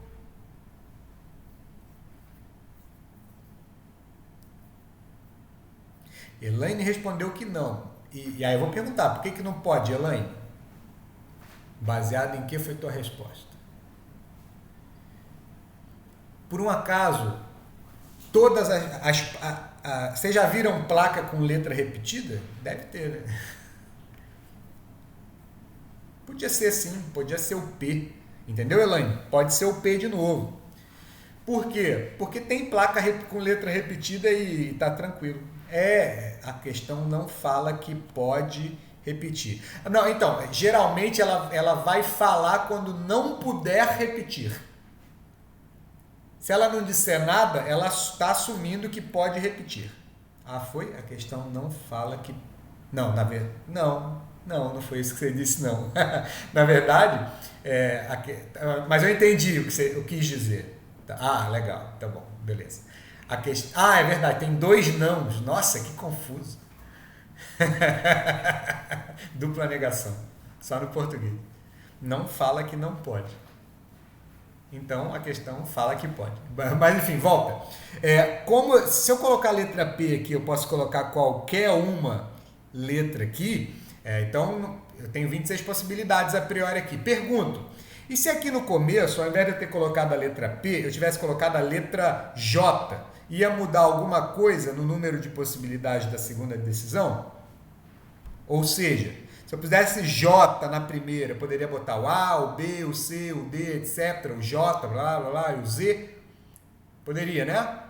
Elaine respondeu que não. E aí eu vou perguntar, por que não pode, Elaine? Baseado em que foi tua resposta? Por um acaso, todas vocês já viram placa com letra repetida? Deve ter, né? Podia ser sim, podia ser o P. Entendeu, Elaine? Pode ser o P de novo. Por quê? Porque tem placa com letra repetida e tá tranquilo. A questão não fala que pode repetir. Não, então, geralmente ela vai falar quando não puder repetir. Se ela não disser nada, ela está assumindo que pode repetir. Ah, foi? A questão não fala que... Não, na verdade... Não foi isso que você disse, não. Na verdade, mas eu entendi o que você quis dizer. Ah, legal, tá bom, beleza. É verdade, tem 2 nãos. Nossa, que confuso. Dupla negação, só no português. Não fala que não pode. Então, a questão fala que pode. Mas, enfim, volta. Se eu colocar a letra P aqui, eu posso colocar qualquer uma letra aqui. Então, eu tenho 26 possibilidades a priori aqui. Pergunto, e se aqui no começo, ao invés de eu ter colocado a letra P, eu tivesse colocado a letra J, ia mudar alguma coisa no número de possibilidades da segunda decisão? Ou seja, se eu pusesse J na primeira, eu poderia botar o A, o B, o C, o D, etc. O J, blá, blá, blá, e o Z. Poderia, né?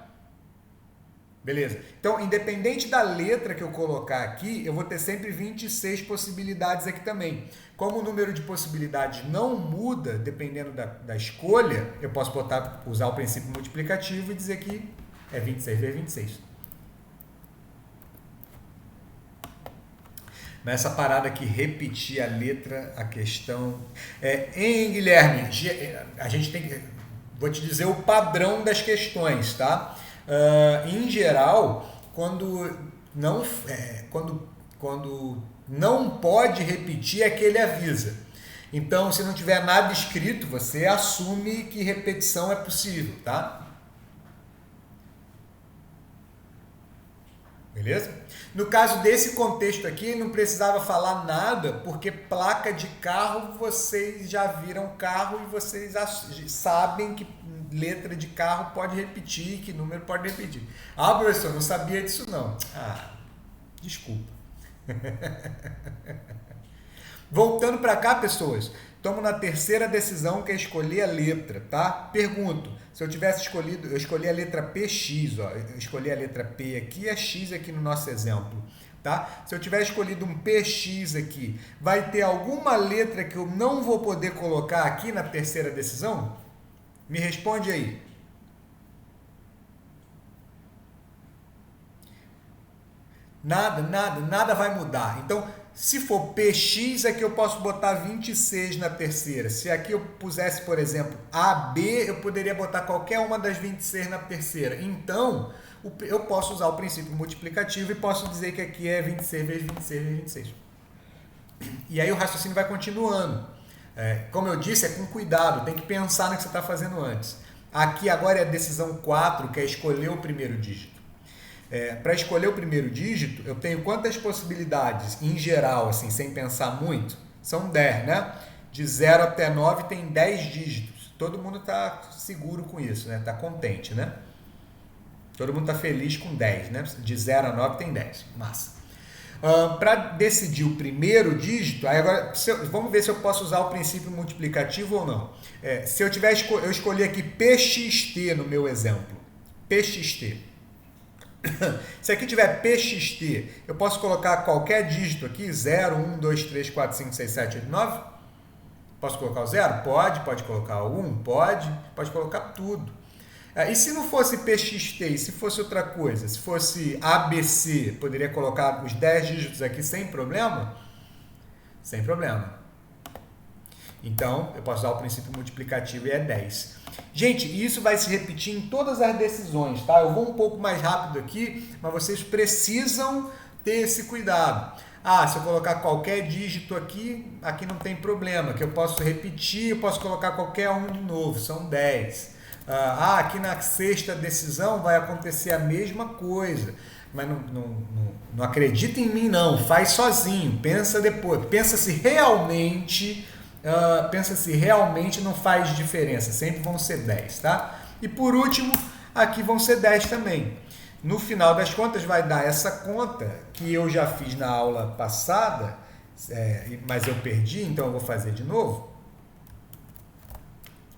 Beleza. Então, independente da letra que eu colocar aqui, eu vou ter sempre 26 possibilidades aqui também. Como o número de possibilidades não muda dependendo da escolha, eu posso usar o princípio multiplicativo e dizer que é 26 vezes 26. Nessa parada aqui, repetir a letra, a questão... Hein, Guilherme? A gente tem que... Vou te dizer o padrão das questões, tá? Em geral, quando não pode repetir, é que ele avisa. Então, se não tiver nada escrito, você assume que repetição é possível, tá? Beleza? No caso desse contexto aqui, não precisava falar nada, porque placa de carro, vocês já viram carro e vocês sabem que letra de carro pode repetir, que número pode repetir. Ah, professor, não sabia disso não. Ah, desculpa. Voltando para cá, pessoas, estamos na terceira decisão, que é escolher a letra, tá? Pergunto, se eu tivesse escolhido, eu escolhi a letra PX, ó, eu escolhi a letra P aqui e a X aqui no nosso exemplo. Tá? Se eu tiver escolhido um PX aqui, vai ter alguma letra que eu não vou poder colocar aqui na terceira decisão? Me responde aí. Nada vai mudar. Então, se for PX, aqui eu posso botar 26 na terceira. Se aqui eu pusesse, por exemplo, AB, eu poderia botar qualquer uma das 26 na terceira. Então, eu posso usar o princípio multiplicativo e posso dizer que aqui é 26 vezes 26 vezes 26. E aí o raciocínio vai continuando. Como eu disse, é com cuidado, tem que pensar no que você está fazendo antes. Aqui agora é a decisão 4, que é escolher o primeiro dígito. Para escolher o primeiro dígito, eu tenho quantas possibilidades em geral, assim, sem pensar muito? São 10, né? De 0 até 9 tem 10 dígitos. Todo mundo está seguro com isso, né? Está contente, né? Todo mundo está feliz com 10, né? De 0 a 9 tem 10. Massa. Para decidir o primeiro dígito, aí agora vamos ver se eu posso usar o princípio multiplicativo ou não. Se eu escolhi aqui PXT no meu exemplo. PXT. Se aqui tiver PXT, eu posso colocar qualquer dígito aqui, 0, 1, 2, 3, 4, 5, 6, 7, 8, 9? Posso colocar o 0? Pode colocar o 1? Pode colocar tudo. E se não fosse PXT, e se fosse outra coisa, se fosse ABC, poderia colocar os 10 dígitos aqui sem problema? Sem problema. Então, eu posso usar o princípio multiplicativo e é 10. Gente, isso vai se repetir em todas as decisões, tá? Eu vou um pouco mais rápido aqui, mas vocês precisam ter esse cuidado. Se eu colocar qualquer dígito aqui não tem problema, que eu posso repetir, eu posso colocar qualquer um de novo, são 10. Aqui na sexta decisão vai acontecer a mesma coisa, mas não acredita em mim não, faz sozinho, pensa depois, pensa se realmente não faz diferença, sempre vão ser 10, tá? E por último, aqui vão ser 10 também. No final das contas vai dar essa conta que eu já fiz na aula passada, mas eu perdi, então eu vou fazer de novo.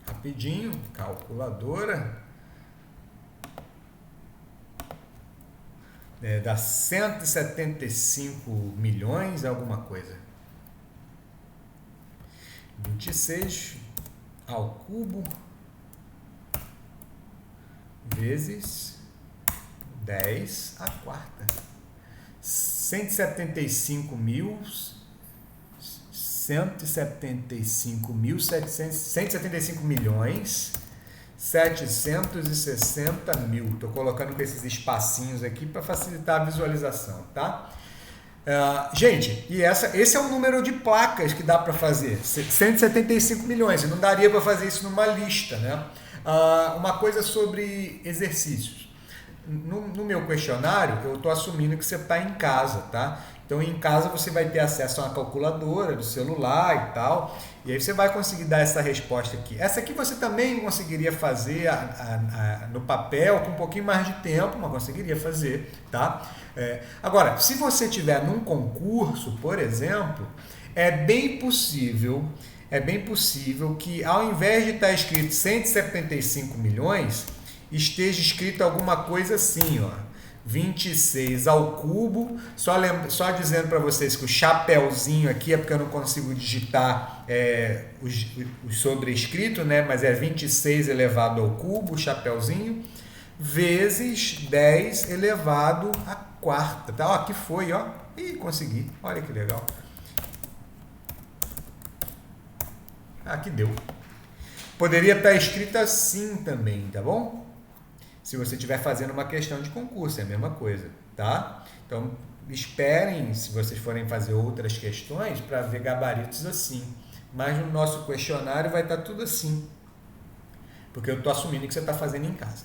Rapidinho, calculadora. Dá 175 milhões, alguma coisa. 26 ao cubo vezes 10 à quarta. 175 milhões 760 mil. Estou colocando com esses espacinhos aqui para facilitar a visualização, tá? Gente, e esse é o número de placas que dá para fazer, 175 milhões, e não daria para fazer isso numa lista, né? Uma coisa sobre exercícios. No meu questionário, eu estou assumindo que você está em casa, tá? Então, em casa você vai ter acesso a uma calculadora do celular e tal, e aí você vai conseguir dar essa resposta aqui. Essa aqui você também conseguiria fazer no papel com um pouquinho mais de tempo, mas conseguiria fazer, tá? Agora, se você tiver num concurso, por exemplo, é bem possível que ao invés de estar escrito 175 milhões, esteja escrito alguma coisa assim, ó, 26 ao cubo, só dizendo para vocês que o chapéuzinho aqui é porque eu não consigo digitar o sobrescrito, né? Mas é 26 elevado ao cubo, o chapéuzinho, vezes 10 elevado à quarta, tá? Ó, aqui foi, ó, e consegui, olha que legal. Aqui deu. Poderia estar escrito assim também, tá bom? Se você estiver fazendo uma questão de concurso, é a mesma coisa, tá? Então, esperem, se vocês forem fazer outras questões, para ver gabaritos assim. Mas no nosso questionário vai estar tudo assim. Porque eu estou assumindo que você está fazendo em casa.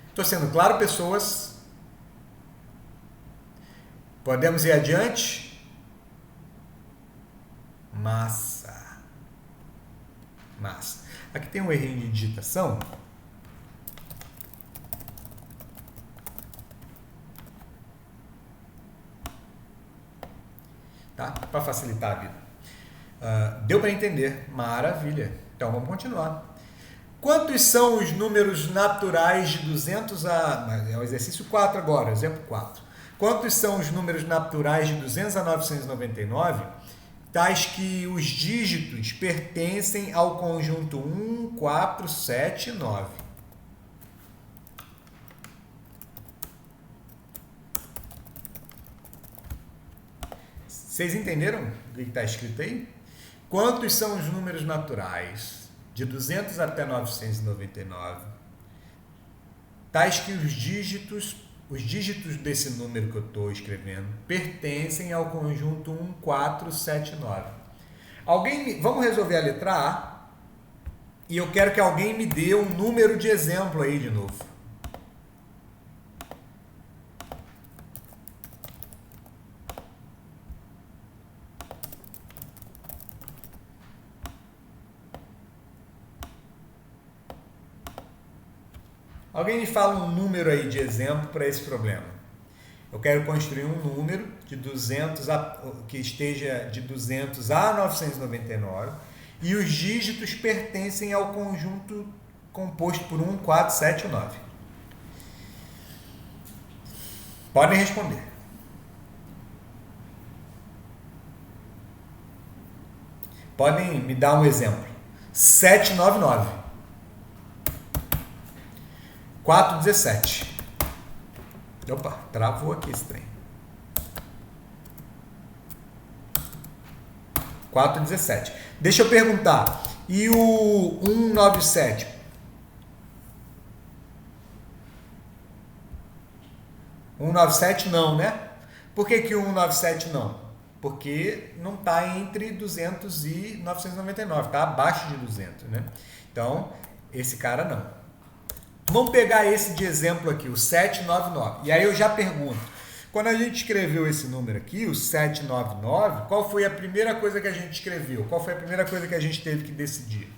Estou sendo claro, pessoas? Podemos ir adiante? Massa. Aqui tem um errinho de digitação. Tá? Para facilitar a vida. Deu para entender? Maravilha. Então vamos continuar. Quantos são os números naturais de 200 a... É o exercício 4 agora, exemplo 4. Quantos são os números naturais de 200 a 999, tais que os dígitos pertencem ao conjunto 1, 4, 7 e 9? Vocês entenderam o que está escrito aí? Quantos são os números naturais de 200 até 999, tais que os dígitos desse número que eu estou escrevendo pertencem ao conjunto 1, 4, 7, 9. Vamos resolver a letra A e eu quero que alguém me dê um número de exemplo aí de novo. Alguém me fala um número aí de exemplo para esse problema. Eu quero construir um número de 200 que esteja de 200 a 999 e os dígitos pertencem ao conjunto composto por 1, 4, 7 e 9. Podem responder. Podem me dar um exemplo. 799. 417. Opa, travou aqui esse trem. 417. Deixa eu perguntar. E o 197? 197 não, né? Por que o 197 não? Porque não está entre 200 e 999. Está abaixo de 200, né? Então, esse cara não. Vamos pegar esse de exemplo aqui, o 799. E aí eu já pergunto, quando a gente escreveu esse número aqui, o 799, qual foi a primeira coisa que a gente escreveu? Qual foi a primeira coisa que a gente teve que decidir?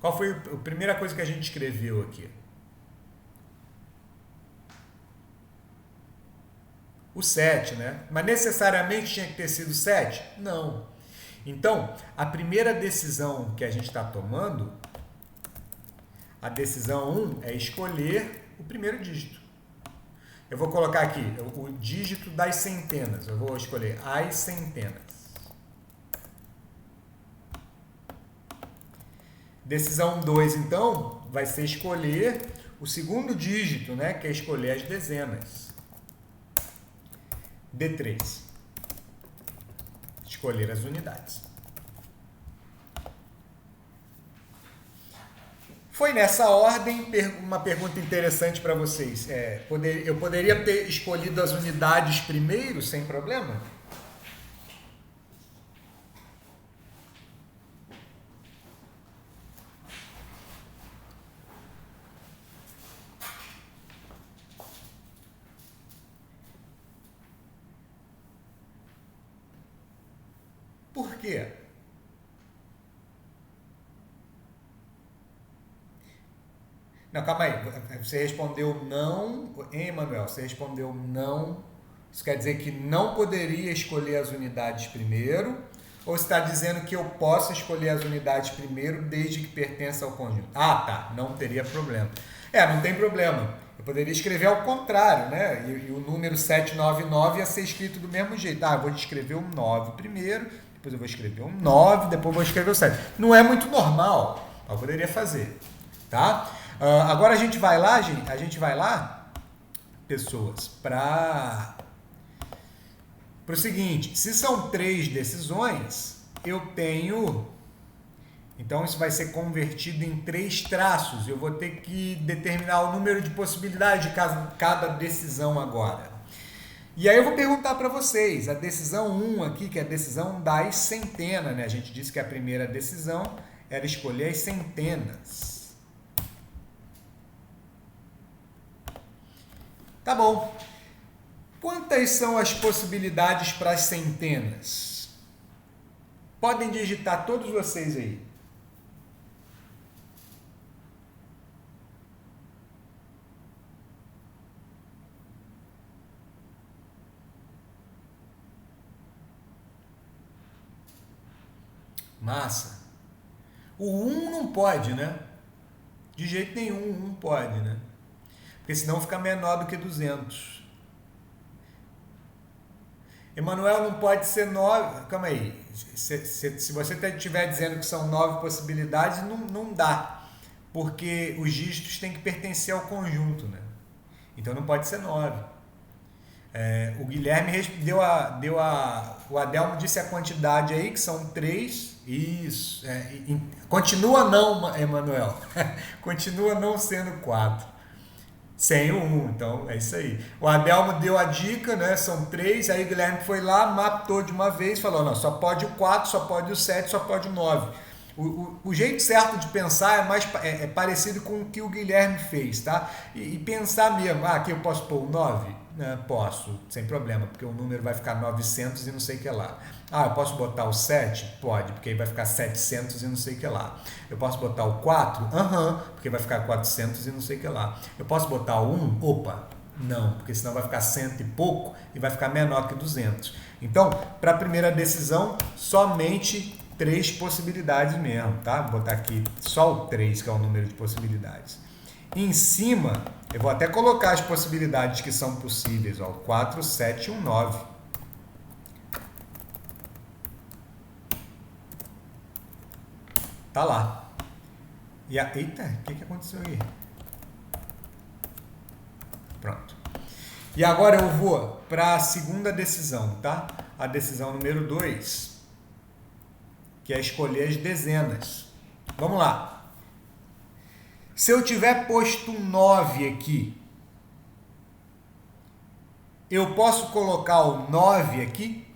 Qual foi a primeira coisa que a gente escreveu aqui? O 7, né? Mas necessariamente tinha que ter sido 7? Não. Então, a primeira decisão que a gente está tomando, a decisão 1, é escolher o primeiro dígito. Eu vou colocar aqui o dígito das centenas. Eu vou escolher as centenas. Decisão 2, então, vai ser escolher o segundo dígito, né? Que é escolher as dezenas. D3. Escolher as unidades. Foi nessa ordem. Uma pergunta interessante para vocês. Eu poderia ter escolhido as unidades primeiro, sem problema? Por quê? Não, calma aí. Você respondeu não, hein, Emanuel? Você respondeu não. Isso quer dizer que não poderia escolher as unidades primeiro? Ou você está dizendo que eu posso escolher as unidades primeiro desde que pertença ao conjunto? Ah, tá. Não teria problema. Não tem problema. Eu poderia escrever ao contrário, né? E o número 799 ia ser escrito do mesmo jeito. Eu vou escrever o 9 primeiro, depois eu vou escrever um 9, depois eu vou escrever o 7. Não é muito normal, eu poderia fazer, tá? Agora a gente vai lá, pessoas, para o seguinte, se são 3 decisões, eu tenho, então isso vai ser convertido em 3 traços, eu vou ter que determinar o número de possibilidades de cada decisão agora. E aí eu vou perguntar para vocês, a decisão 1 aqui, que é a decisão das centenas, né? A gente disse que a primeira decisão era escolher as centenas. Tá bom. Quantas são as possibilidades para as centenas? Podem digitar todos vocês aí. Massa. O 1 não pode, né? De jeito nenhum, 1 pode, né? porque senão fica menor do que 200. Emanuel, não pode ser 9. Calma aí. Se você estiver dizendo que são 9 possibilidades, não dá. Porque os dígitos têm que pertencer ao conjunto, né? Então não pode ser 9. O Guilherme o Adelmo disse a quantidade aí, que são 3. Isso. Continua não, Emanuel. Continua não sendo 4. Sem o 1, então é isso aí. O Adelmo deu a dica, né? São 3, aí o Guilherme foi lá, matou de uma vez, falou, não, só pode o 4, só pode o 7, só pode o 9. O jeito certo de pensar é parecido com o que o Guilherme fez, tá? E pensar mesmo, aqui eu posso pôr o 9? Posso, sem problema, porque o número vai ficar 900 e não sei o que lá. Eu posso botar o 7? Pode, porque aí vai ficar 700 e não sei o que lá. Eu posso botar o 4? Porque vai ficar 400 e não sei o que lá. Eu posso botar o 1? Opa, não, porque senão vai ficar 100 e pouco e vai ficar menor que 200. Então, para a primeira decisão, somente 3 possibilidades mesmo, tá? Vou botar aqui só o 3, que é o número de possibilidades. Em cima, eu vou até colocar as possibilidades que são possíveis, ó, 4, 7 e 1, 9. Tá lá. Eita, o que aconteceu aí? Pronto. E agora eu vou para a segunda decisão, tá? A decisão número 2, que é escolher as dezenas. Vamos lá. Se eu tiver posto um 9 aqui, eu posso colocar o 9 aqui?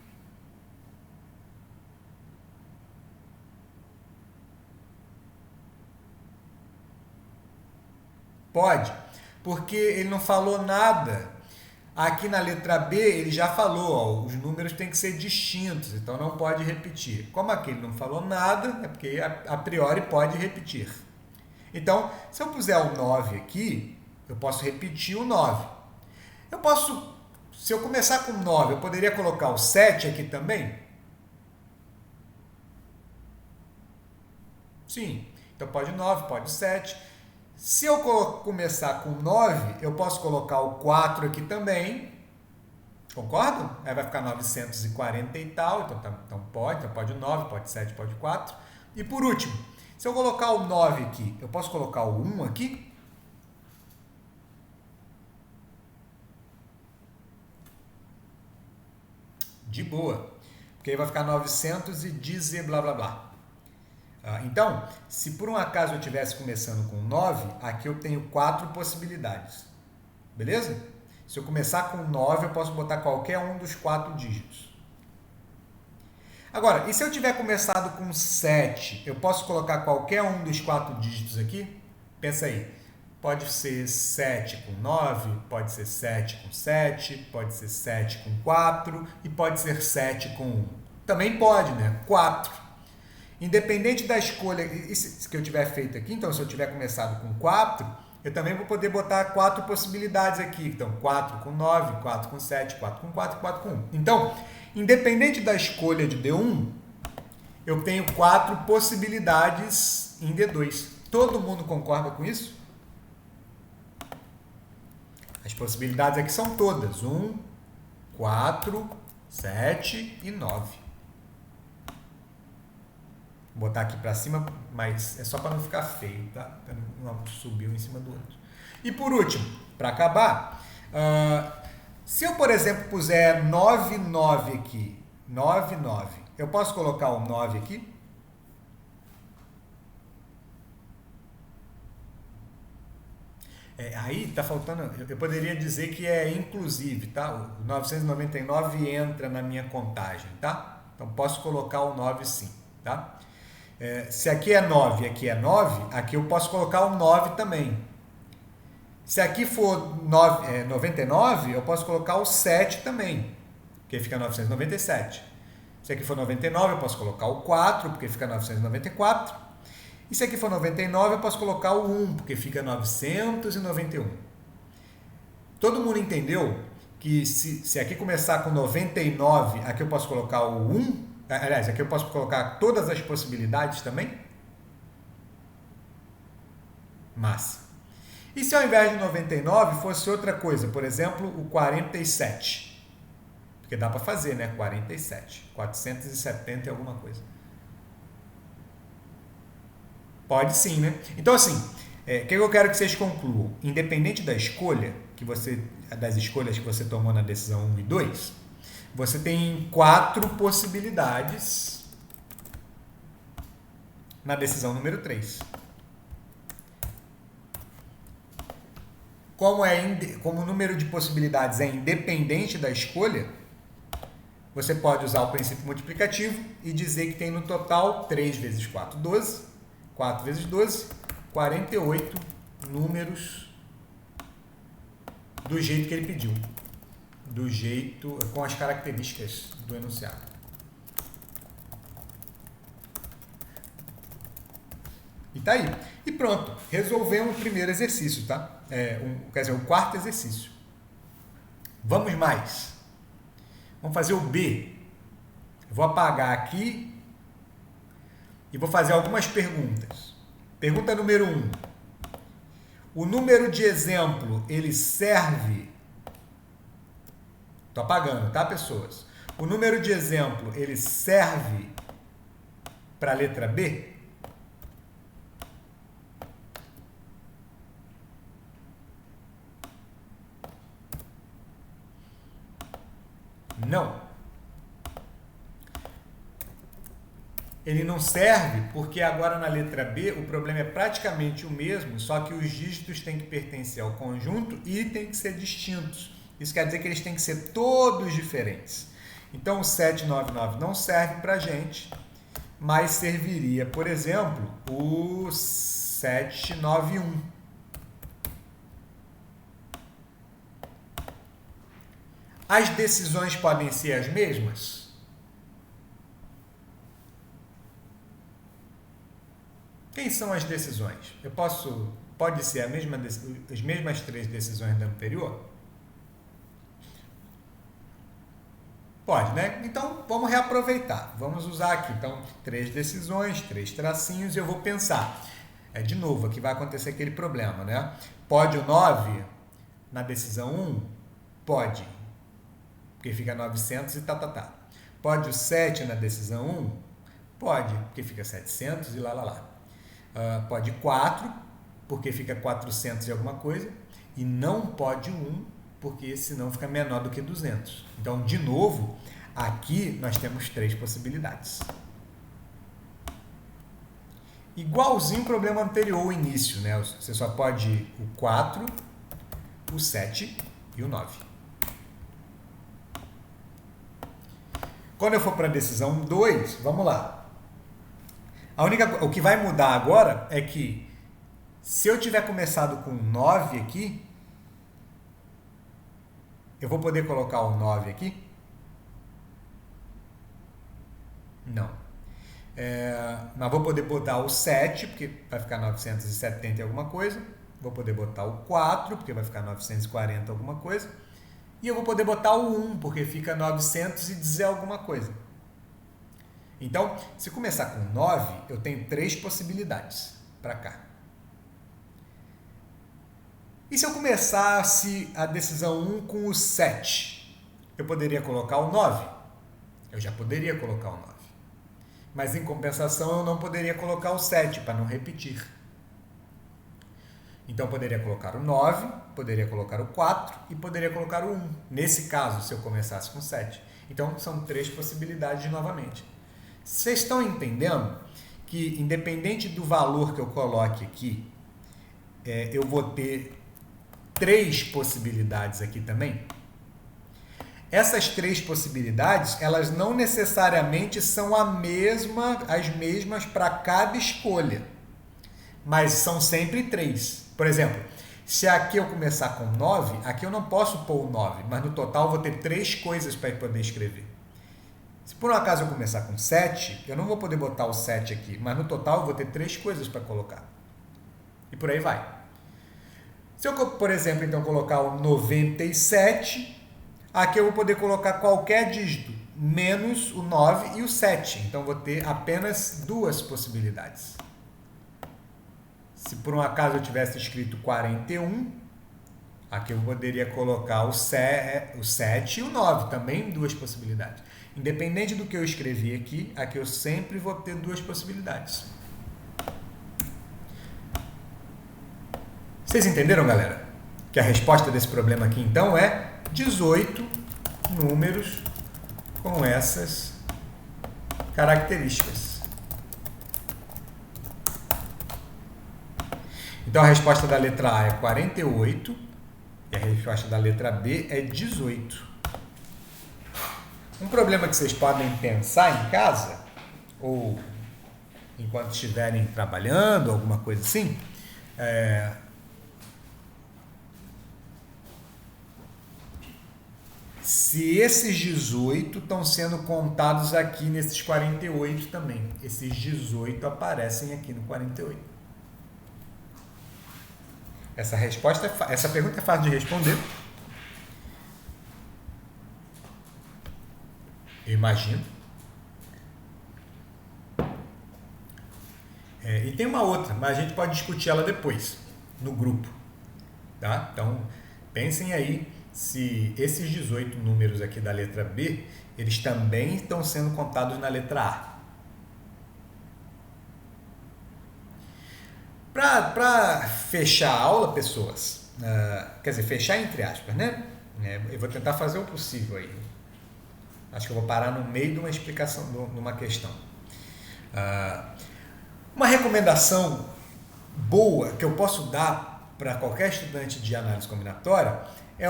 Pode, porque ele não falou nada. Aqui na letra B ele já falou, ó, os números têm que ser distintos, então não pode repetir. Como aqui ele não falou nada, é porque a priori pode repetir. Então, se eu puser o 9 aqui, eu posso repetir o 9. Se eu começar com 9, eu poderia colocar o 7 aqui também? Sim, então pode 9, pode 7. Se eu começar com 9, eu posso colocar o 4 aqui também. Concordam? Aí vai ficar 940 e tal, então pode o 9, pode 7, pode 4. E por último, se eu colocar o 9 aqui, eu posso colocar o 1 aqui? De boa. Porque aí vai ficar 900 e dizer blá blá blá. Então, se por um acaso eu estivesse começando com 9, aqui eu tenho 4 possibilidades. Beleza? Se eu começar com 9, eu posso botar qualquer um dos 4 dígitos. Agora, e se eu tiver começado com 7, eu posso colocar qualquer um dos 4 dígitos aqui? Pensa aí. Pode ser 7 com 9, pode ser 7 com 7, pode ser 7 com 4 e pode ser 7 com 1. Também pode, né? 4. Independente da escolha que eu tiver feito aqui, então se eu tiver começado com 4, eu também vou poder botar 4 possibilidades aqui. Então, 4 com 9, 4 com 7, 4 com 4, 4 com 1. Então, independente da escolha de D1, eu tenho 4 possibilidades em D2. Todo mundo concorda com isso? As possibilidades aqui são todas. 1, 4, 7 e 9. Vou botar aqui para cima, mas é só para não ficar feio, tá? Para não subir um em cima do outro. E por último, para acabar, se eu, por exemplo, puser 9, 9 aqui, 9, 9, eu posso colocar o 9 aqui? Aí tá faltando, eu poderia dizer que é inclusive, tá? O 999 entra na minha contagem, tá? Então posso colocar o 9 sim, tá? Se aqui é 9 e aqui é 9, aqui eu posso colocar o 9 também. Se aqui for 99, eu posso colocar o 7 também, porque fica 997. Se aqui for 99, eu posso colocar o 4, porque fica 994. E se aqui for 99, eu posso colocar o 1, porque fica 991. Todo mundo entendeu que se aqui começar com 99, aqui eu posso colocar o 1? Aliás, aqui eu posso colocar todas as possibilidades também? Massa. E se ao invés de 99 fosse outra coisa, por exemplo, o 47? Porque dá para fazer, né? 47. 470 e alguma coisa. Pode sim, né? Então, assim, o que eu quero que vocês concluam? Independente da escolha, das escolhas que você tomou na decisão 1 e 2, você tem 4 possibilidades na decisão número 3. Como o número de possibilidades é independente da escolha, você pode usar o princípio multiplicativo e dizer que tem no total 3 vezes 4, 12, 4 vezes 12, 48 números do jeito que ele pediu, com as características do enunciado. E tá aí. E pronto, resolvemos o primeiro exercício, tá? O quarto exercício. Vamos mais. Vamos fazer o B. Eu vou apagar aqui e vou fazer algumas perguntas. Pergunta número 1. O número de exemplo, ele serve... Estou apagando, tá, pessoas? O número de exemplo, ele serve para a letra B? Não. Ele não serve porque agora na letra B o problema é praticamente o mesmo, só que os dígitos têm que pertencer ao conjunto e têm que ser distintos. Isso quer dizer que eles têm que ser todos diferentes. Então o 799 não serve para a gente, mas serviria, por exemplo, o 791. As decisões podem ser as mesmas? Quem são as decisões? Pode ser as mesmas 3 decisões da anterior? Pode, né? Então, vamos reaproveitar. Vamos usar aqui, então, 3 decisões, 3 tracinhos, e eu vou pensar. De novo, aqui vai acontecer aquele problema, né? Pode o 9 na decisão 1? Pode. Porque fica 900 e tá. Pode o 7 na decisão 1? Pode, porque fica 700 e lá. Pode 4, porque fica 400 e alguma coisa. E não pode 1, porque senão fica menor do que 200. Então, de novo, aqui nós temos 3 possibilidades. Igualzinho o problema anterior, o início, né? Você só pode o 4, o 7 e o 9. Quando eu for para a decisão 2, vamos lá. O que vai mudar agora é que se eu tiver começado com 9 aqui, eu vou poder colocar o 9 aqui? Não. Mas vou poder botar o 7, porque vai ficar 970 e alguma coisa. Vou poder botar o 4, porque vai ficar 940 alguma coisa. E eu vou poder botar o 1, porque fica 900 e dizer alguma coisa. Então, se começar com 9, eu tenho 3 possibilidades para cá. E se eu começasse a decisão 1 com o 7? Eu poderia colocar o 9? Eu já poderia colocar o 9. Mas, em compensação, eu não poderia colocar o 7, para não repetir. Então, eu poderia colocar o 9, poderia colocar o 4 e poderia colocar o 1. Nesse caso, se eu começasse com 7. Então, são 3 possibilidades novamente. Vocês estão entendendo que, independente do valor que eu coloque aqui, eu vou ter 3 possibilidades aqui também? Essas 3 possibilidades, elas não necessariamente são as mesmas para cada escolha, mas são sempre 3. Por exemplo, se aqui eu começar com 9, aqui eu não posso pôr o 9, mas no total eu vou ter 3 coisas para poder escrever. Se por um acaso eu começar com 7, eu não vou poder botar o 7 aqui, mas no total eu vou ter 3 coisas para colocar. E por aí vai. Se eu, por exemplo, então colocar o 97, aqui eu vou poder colocar qualquer dígito, menos o 9 e o 7. Então, vou ter apenas 2 possibilidades. Se Se por um acaso eu tivesse escrito 41, aqui eu poderia colocar o 7 e o 9, também duas possibilidades. Independente do que eu escrevi aqui eu sempre vou ter duas possibilidades. Vocês entenderam, galera? Que a resposta desse problema aqui, então, é 18 números com essas características. Então, a resposta da letra A é 48 e a resposta da letra B é 18. Um problema que vocês podem pensar em casa, ou enquanto estiverem trabalhando, alguma coisa assim, se esses 18 estão sendo contados aqui nesses 48 também. Esses 18 aparecem aqui no 48. Essa pergunta é fácil de responder. Eu imagino. E tem uma outra, mas a gente pode discutir ela depois, no grupo. Tá? Então, pensem aí se esses 18 números aqui da letra B, eles também estão sendo contados na letra A. Para fechar a aula, pessoas, quer dizer, fechar entre aspas, né? Eu vou tentar fazer o possível aí. Acho que eu vou parar no meio de uma explicação, de uma questão. Uma recomendação boa que eu posso dar para qualquer estudante de análise combinatória é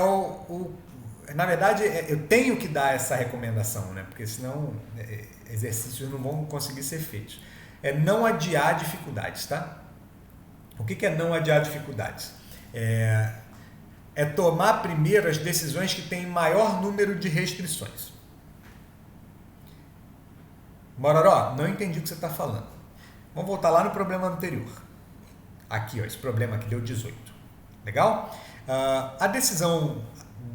na verdade, eu tenho que dar essa recomendação, né? Porque senão exercícios não vão conseguir ser feitos. É não adiar dificuldades, tá? O que é não adiar dificuldades? É tomar primeiro as decisões que têm maior número de restrições. Mororó, não entendi o que você está falando. Vamos voltar lá no problema anterior. Aqui, ó, esse problema aqui deu 18. Legal? A decisão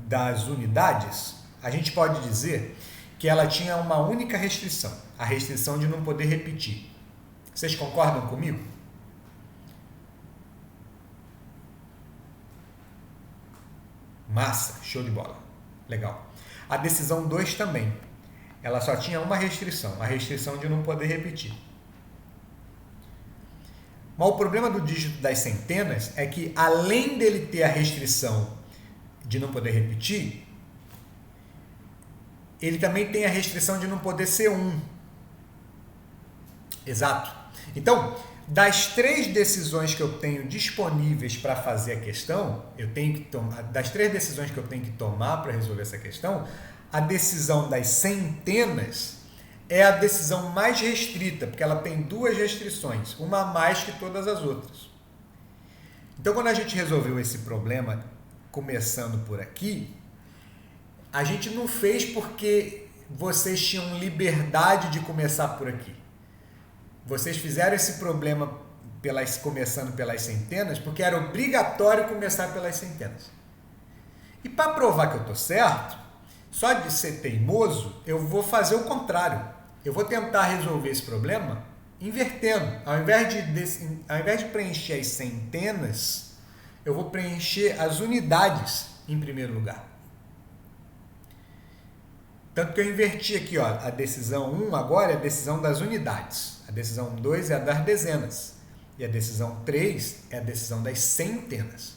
das unidades, a gente pode dizer que ela tinha uma única restrição, a restrição de não poder repetir. Vocês concordam comigo? Massa, show de bola. Legal. A decisão 2 também. Ela só tinha uma restrição, a restrição de não poder repetir. Mas o problema do dígito das centenas é que, além dele ter a restrição de não poder repetir, ele também tem a restrição de não poder ser 1. Exato. Então, das 3 decisões que eu tenho disponíveis para fazer a questão, das 3 decisões que eu tenho que tomar para resolver essa questão, a decisão das centenas é a decisão mais restrita, porque ela tem 2 restrições, uma a mais que todas as outras. Então, quando a gente resolveu esse problema, começando por aqui, a gente não fez porque vocês tinham liberdade de começar por aqui. Vocês fizeram esse problema começando pelas centenas porque era obrigatório começar pelas centenas. E para provar que eu estou certo, só de ser teimoso, eu vou fazer o contrário. Eu vou tentar resolver esse problema invertendo. Ao invés de preencher as centenas, eu vou preencher as unidades em primeiro lugar. Tanto que eu inverti aqui, ó, a decisão 1 agora é a decisão das unidades. A decisão 2 é a das dezenas. E a decisão 3 é a decisão das centenas.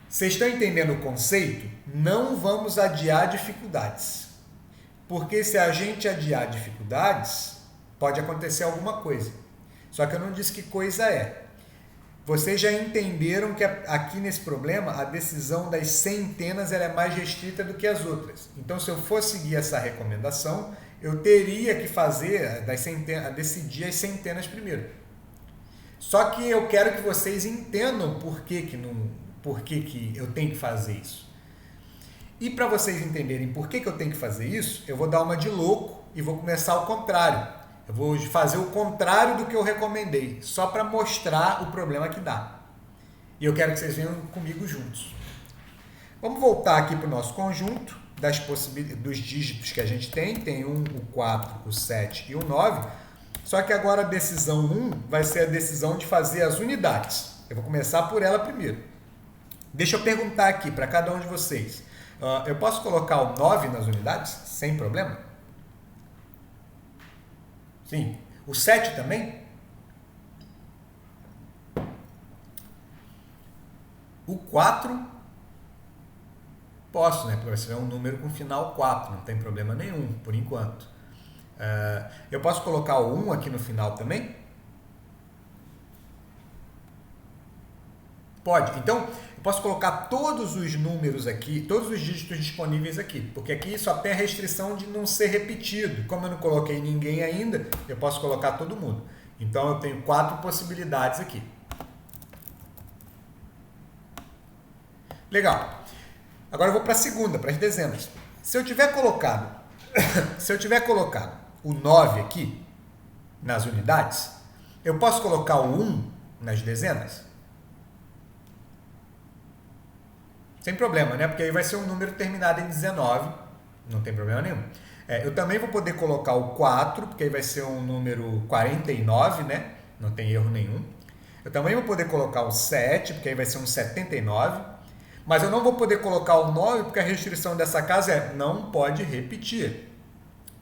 Vocês estão entendendo o conceito? Não vamos adiar dificuldades. Porque se a gente adiar dificuldades, pode acontecer alguma coisa. Só que eu não disse que coisa é. Vocês já entenderam que aqui nesse problema a decisão das centenas ela é mais restrita do que as outras. Então, se eu for seguir essa recomendação, eu teria que fazer decidir as centenas primeiro. Só que eu quero que vocês entendam por que eu tenho que fazer isso. E para vocês entenderem por que eu tenho que fazer isso, eu vou dar uma de louco e vou começar ao contrário. Eu vou fazer o contrário do que eu recomendei, só para mostrar o problema que dá. E eu quero que vocês venham comigo juntos. Vamos voltar aqui para o nosso conjunto dos dígitos que a gente tem. Tem o 4, o 7 e o 9. Só que agora a decisão 1 vai ser a decisão de fazer as unidades. Eu vou começar por ela primeiro. Deixa eu perguntar aqui para cada um de vocês. Eu posso colocar o 9 nas unidades? Sem problema? Sim. O 7 também? O 4? Posso, né? Porque vai ser um número com final 4, não tem problema nenhum, por enquanto. Eu posso colocar o 1 aqui no final também? Pode. Então, eu posso colocar todos os números aqui, todos os dígitos disponíveis aqui, porque aqui só tem a restrição de não ser repetido. Como eu não coloquei ninguém ainda, eu posso colocar todo mundo. Então, eu tenho 4 possibilidades aqui. Legal. Agora eu vou para a segunda, para as dezenas. Se eu tiver colocado o 9 aqui nas unidades, eu posso colocar o 1 nas dezenas? Sem problema, né? Porque aí vai ser um número terminado em 19, não tem problema nenhum. Eu também vou poder colocar o 4, porque aí vai ser um número 49, né? Não tem erro nenhum. Eu também vou poder colocar o 7, porque aí vai ser um 79. Mas eu não vou poder colocar o 9, porque a restrição dessa casa é não pode repetir.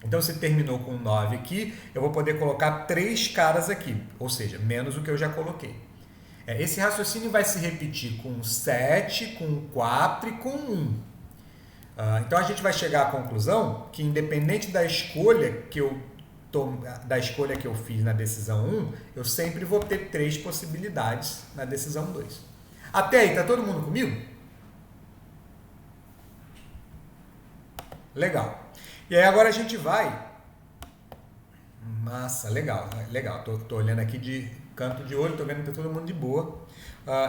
Então, se terminou com 9 aqui, eu vou poder colocar 3 caras aqui, ou seja, menos o que eu já coloquei. Esse raciocínio vai se repetir com 7, com 4 e com 1. Então, a gente vai chegar à conclusão que, independente da escolha que eu fiz na decisão 1, eu sempre vou ter 3 possibilidades na decisão 2. Até aí, tá todo mundo comigo? Legal. E aí agora a gente vai... Massa, legal. Tô olhando aqui de canto de olho, tô vendo que tá todo mundo de boa.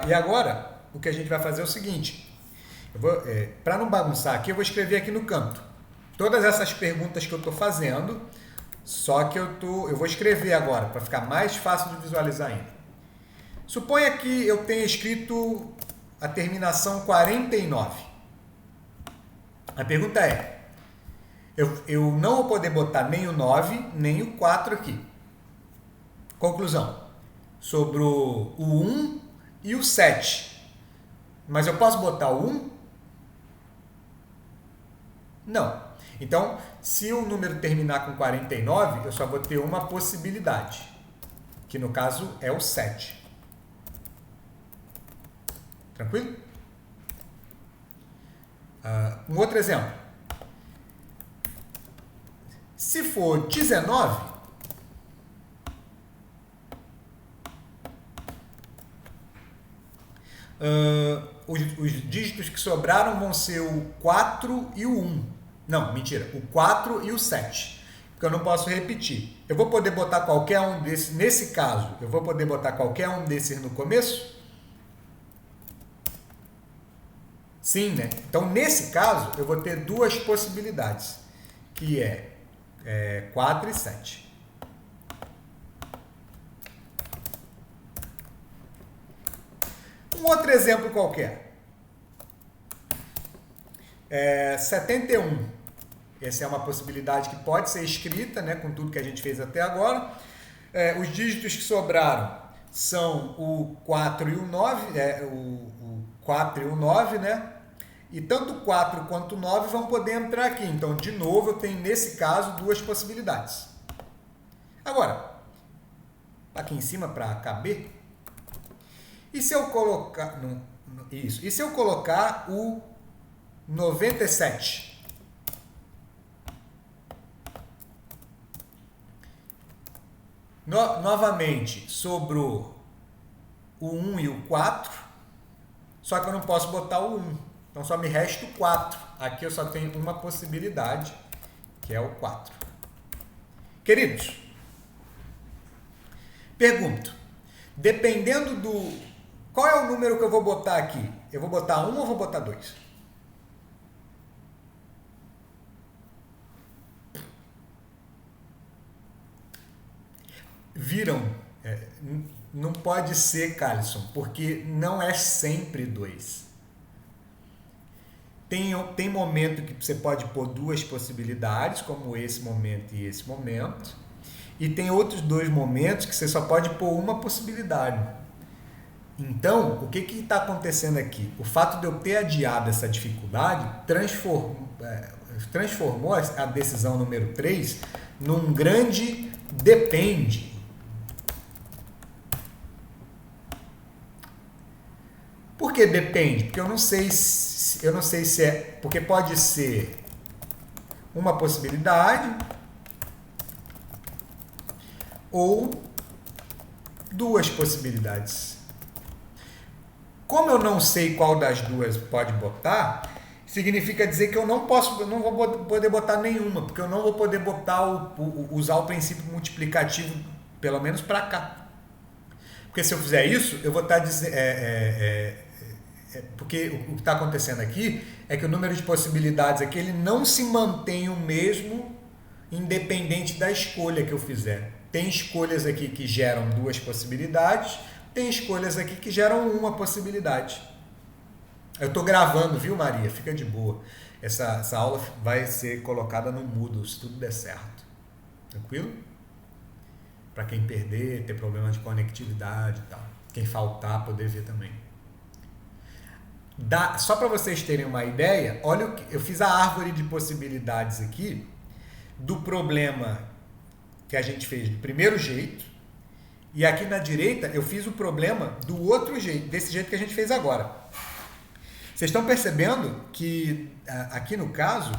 E agora, o que a gente vai fazer é o seguinte. Para não bagunçar aqui, eu vou escrever aqui no canto todas essas perguntas que eu tô fazendo, só que eu vou escrever agora, para ficar mais fácil de visualizar ainda. Suponha que eu tenha escrito a terminação 49. A pergunta é... Eu não vou poder botar nem o 9, nem o 4 aqui. Conclusão. Sobrou o 1 e o 7. Mas eu posso botar o 1? Não. Então, se o número terminar com 49, eu só vou ter uma possibilidade, que no caso é o 7. Tranquilo? Um outro exemplo. Se for 19, os dígitos que sobraram vão ser o 4 e o 1. Não, mentira, o 4 e o 7. Porque eu não posso repetir. Eu vou poder botar qualquer um desses, nesse caso, eu vou poder botar qualquer um desses no começo? Sim, né? Então, nesse caso, eu vou ter 2 possibilidades, que é 4 e 7. Um outro exemplo qualquer. 71. Essa é uma possibilidade que pode ser escrita, né, com tudo que a gente fez até agora. Os dígitos que sobraram são o 4 e o 9, o 4 e o 9, né? E tanto o 4 quanto o 9 vão poder entrar aqui. Então, de novo, eu tenho, nesse caso, 2 possibilidades. Agora, aqui em cima, para caber, e se eu colocar... Isso. E se eu colocar o 97? Novamente, sobrou o 1 e o 4, só que eu não posso botar o 1. Então, só me resta o 4. Aqui eu só tenho uma possibilidade, que é o 4. Queridos, pergunto. Dependendo do... Qual é o número que eu vou botar aqui? Eu vou botar 1 ou vou botar 2? Viram? Não pode ser, Carlson, porque não é sempre 2. Tem momento que você pode pôr 2 possibilidades, como esse momento e esse momento. e tem outros dois momentos que você só pode pôr uma possibilidade. Então, o que está acontecendo aqui? O fato de eu ter adiado essa dificuldade transformou a decisão número 3 num grande depende. Por que depende? Porque eu não sei se é... Porque pode ser uma possibilidade ou duas possibilidades. Como eu não sei qual das duas pode botar, significa dizer que eu não vou poder botar nenhuma, porque eu não vou poder usar o princípio multiplicativo, pelo menos para cá. Porque se eu fizer isso, eu vou estar dizendo... porque o que está acontecendo aqui é que o número de possibilidades aqui ele não se mantém o mesmo independente da escolha que eu fizer. Tem escolhas aqui que geram duas possibilidades, tem escolhas aqui que geram uma possibilidade. Eu estou gravando, viu, Maria? Fica de boa. Essa aula vai ser colocada no Moodle, se tudo der certo. Tranquilo? Para quem perder, ter problema de conectividade e tal. Quem faltar, poder ver também. Só para vocês terem uma ideia, olha, eu fiz a árvore de possibilidades aqui do problema que a gente fez do primeiro jeito, e aqui na direita eu fiz o problema do outro jeito, desse jeito que a gente fez agora. Vocês estão percebendo que aqui no caso,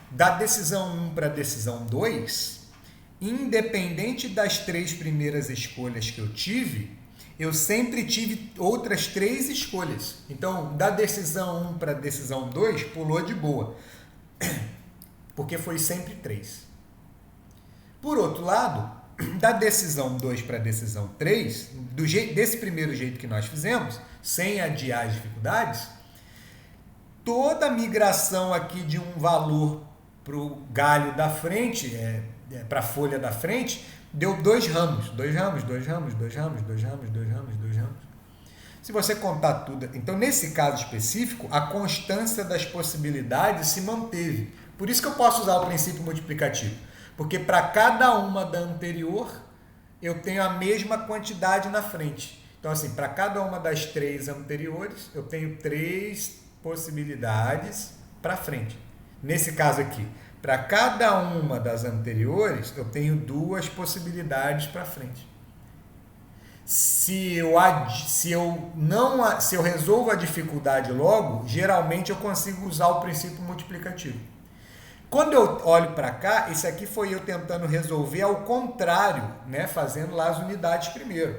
da decisão 1 para a decisão 2, independente das 3 primeiras escolhas que eu tive, eu sempre tive outras 3 escolhas. Então, da decisão 1 para a decisão 2, pulou de boa. Porque foi sempre 3. Por outro lado, da decisão 2 para a decisão 3, desse primeiro jeito que nós fizemos, sem adiar as dificuldades, toda a migração aqui de um valor para o galho da frente, para a folha da frente, deu 2 ramos. 2 ramos, 2 ramos, 2 ramos, 2 ramos, 2 ramos, 2 ramos. Se você contar tudo... Então, nesse caso específico, a constância das possibilidades se manteve. Por isso que eu posso usar o princípio multiplicativo. Porque para cada uma da anterior, eu tenho a mesma quantidade na frente. Então, assim, para cada uma das 3 anteriores, eu tenho 3 possibilidades para frente. Nesse caso aqui, para cada uma das anteriores, eu tenho 2 possibilidades para frente. Se eu resolvo a dificuldade logo, geralmente eu consigo usar o princípio multiplicativo. Quando eu olho para cá, isso aqui foi eu tentando resolver ao contrário, né? Fazendo lá as unidades primeiro.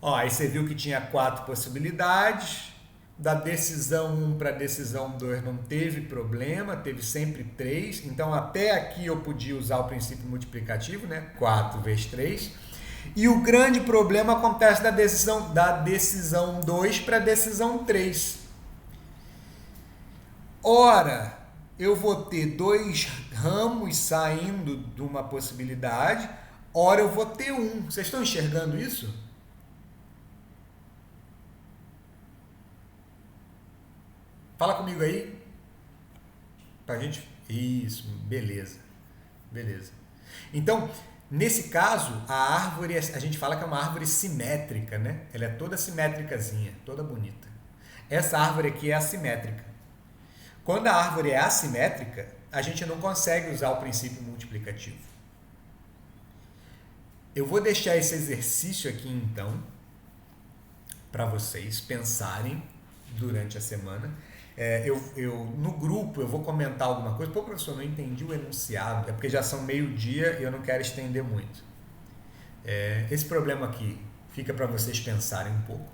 Ó, aí você viu que tinha 4 possibilidades. Da decisão 1 para a decisão 2 não teve problema, teve sempre 3. Então, até aqui eu podia usar o princípio multiplicativo, né? 4 vezes 3. E o grande problema acontece da decisão 2 para a decisão 3. Ora, eu vou ter 2 ramos saindo de uma possibilidade, ora eu vou ter 1. Vocês estão enxergando isso? Fala comigo aí. Pra gente... Isso, beleza. Beleza. Então, nesse caso, a árvore, a gente fala que é uma árvore simétrica, né? Ela é toda simétricazinha, toda bonita. Essa árvore aqui é assimétrica. Quando a árvore é assimétrica, a gente não consegue usar o princípio multiplicativo. Eu vou deixar esse exercício aqui, então, para vocês pensarem durante a semana. No grupo eu vou comentar alguma coisa. Pô, professor, não entendi o enunciado. É porque já são meio-dia e eu não quero estender muito. Esse problema aqui fica para vocês pensarem um pouco.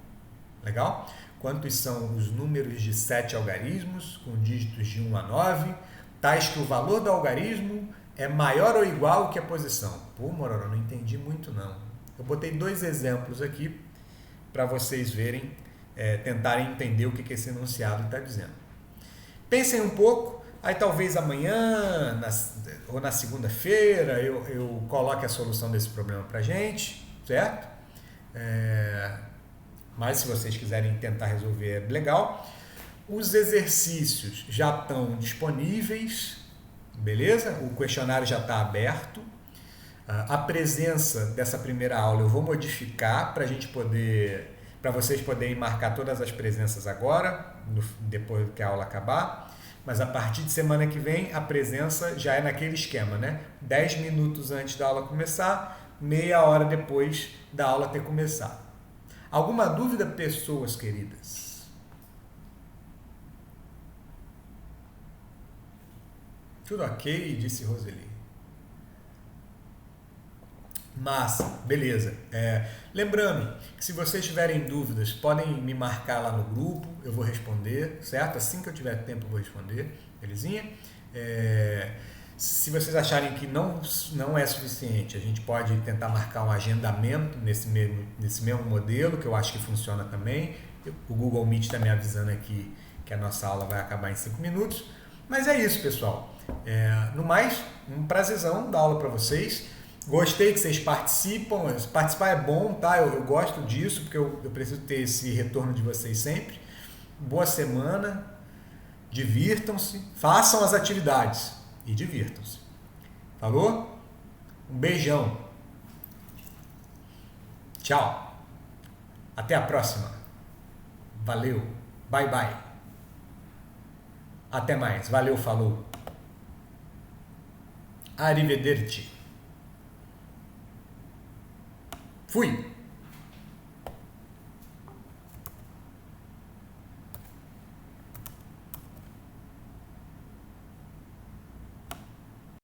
Legal? Quantos são os números de 7 algarismos com dígitos de 1 a 9, tais que o valor do algarismo é maior ou igual que a posição. Pô, Mororó, não entendi muito não. Eu botei 2 exemplos aqui para vocês verem, tentarem entender o que esse enunciado está dizendo. Pensem um pouco, aí talvez amanhã ou na segunda-feira eu coloque a solução desse problema para a gente, certo? Mas se vocês quiserem tentar resolver, é legal. Os exercícios já estão disponíveis beleza? O questionário já está aberto. A presença dessa primeira aula eu vou modificar para para vocês poderem marcar todas as presenças agora, depois que a aula acabar. Mas a partir de semana que vem a presença já é naquele esquema, né? 10 minutos antes da aula começar, meia hora depois da aula ter começado. Alguma dúvida, pessoas queridas? Tudo ok, disse Roseli. Massa, beleza. Lembrando que se vocês tiverem dúvidas, podem me marcar lá no grupo, eu vou responder, certo? Assim que eu tiver tempo eu vou responder, belezinha? Se vocês acharem que não é suficiente, a gente pode tentar marcar um agendamento nesse mesmo modelo, que eu acho que funciona também. O Google Meet está me avisando aqui que a nossa aula vai acabar em 5 minutos. Mas é isso, pessoal. No mais, um prazerzão dar aula para vocês. Gostei que vocês participam. Participar é bom, tá? Eu gosto disso, porque eu preciso ter esse retorno de vocês sempre. Boa semana, divirtam-se, façam as atividades e divirtam-se. Falou? Um beijão. Tchau. Até a próxima. Valeu. Bye, bye. Até mais. Valeu, falou. Arrivederci. Fui!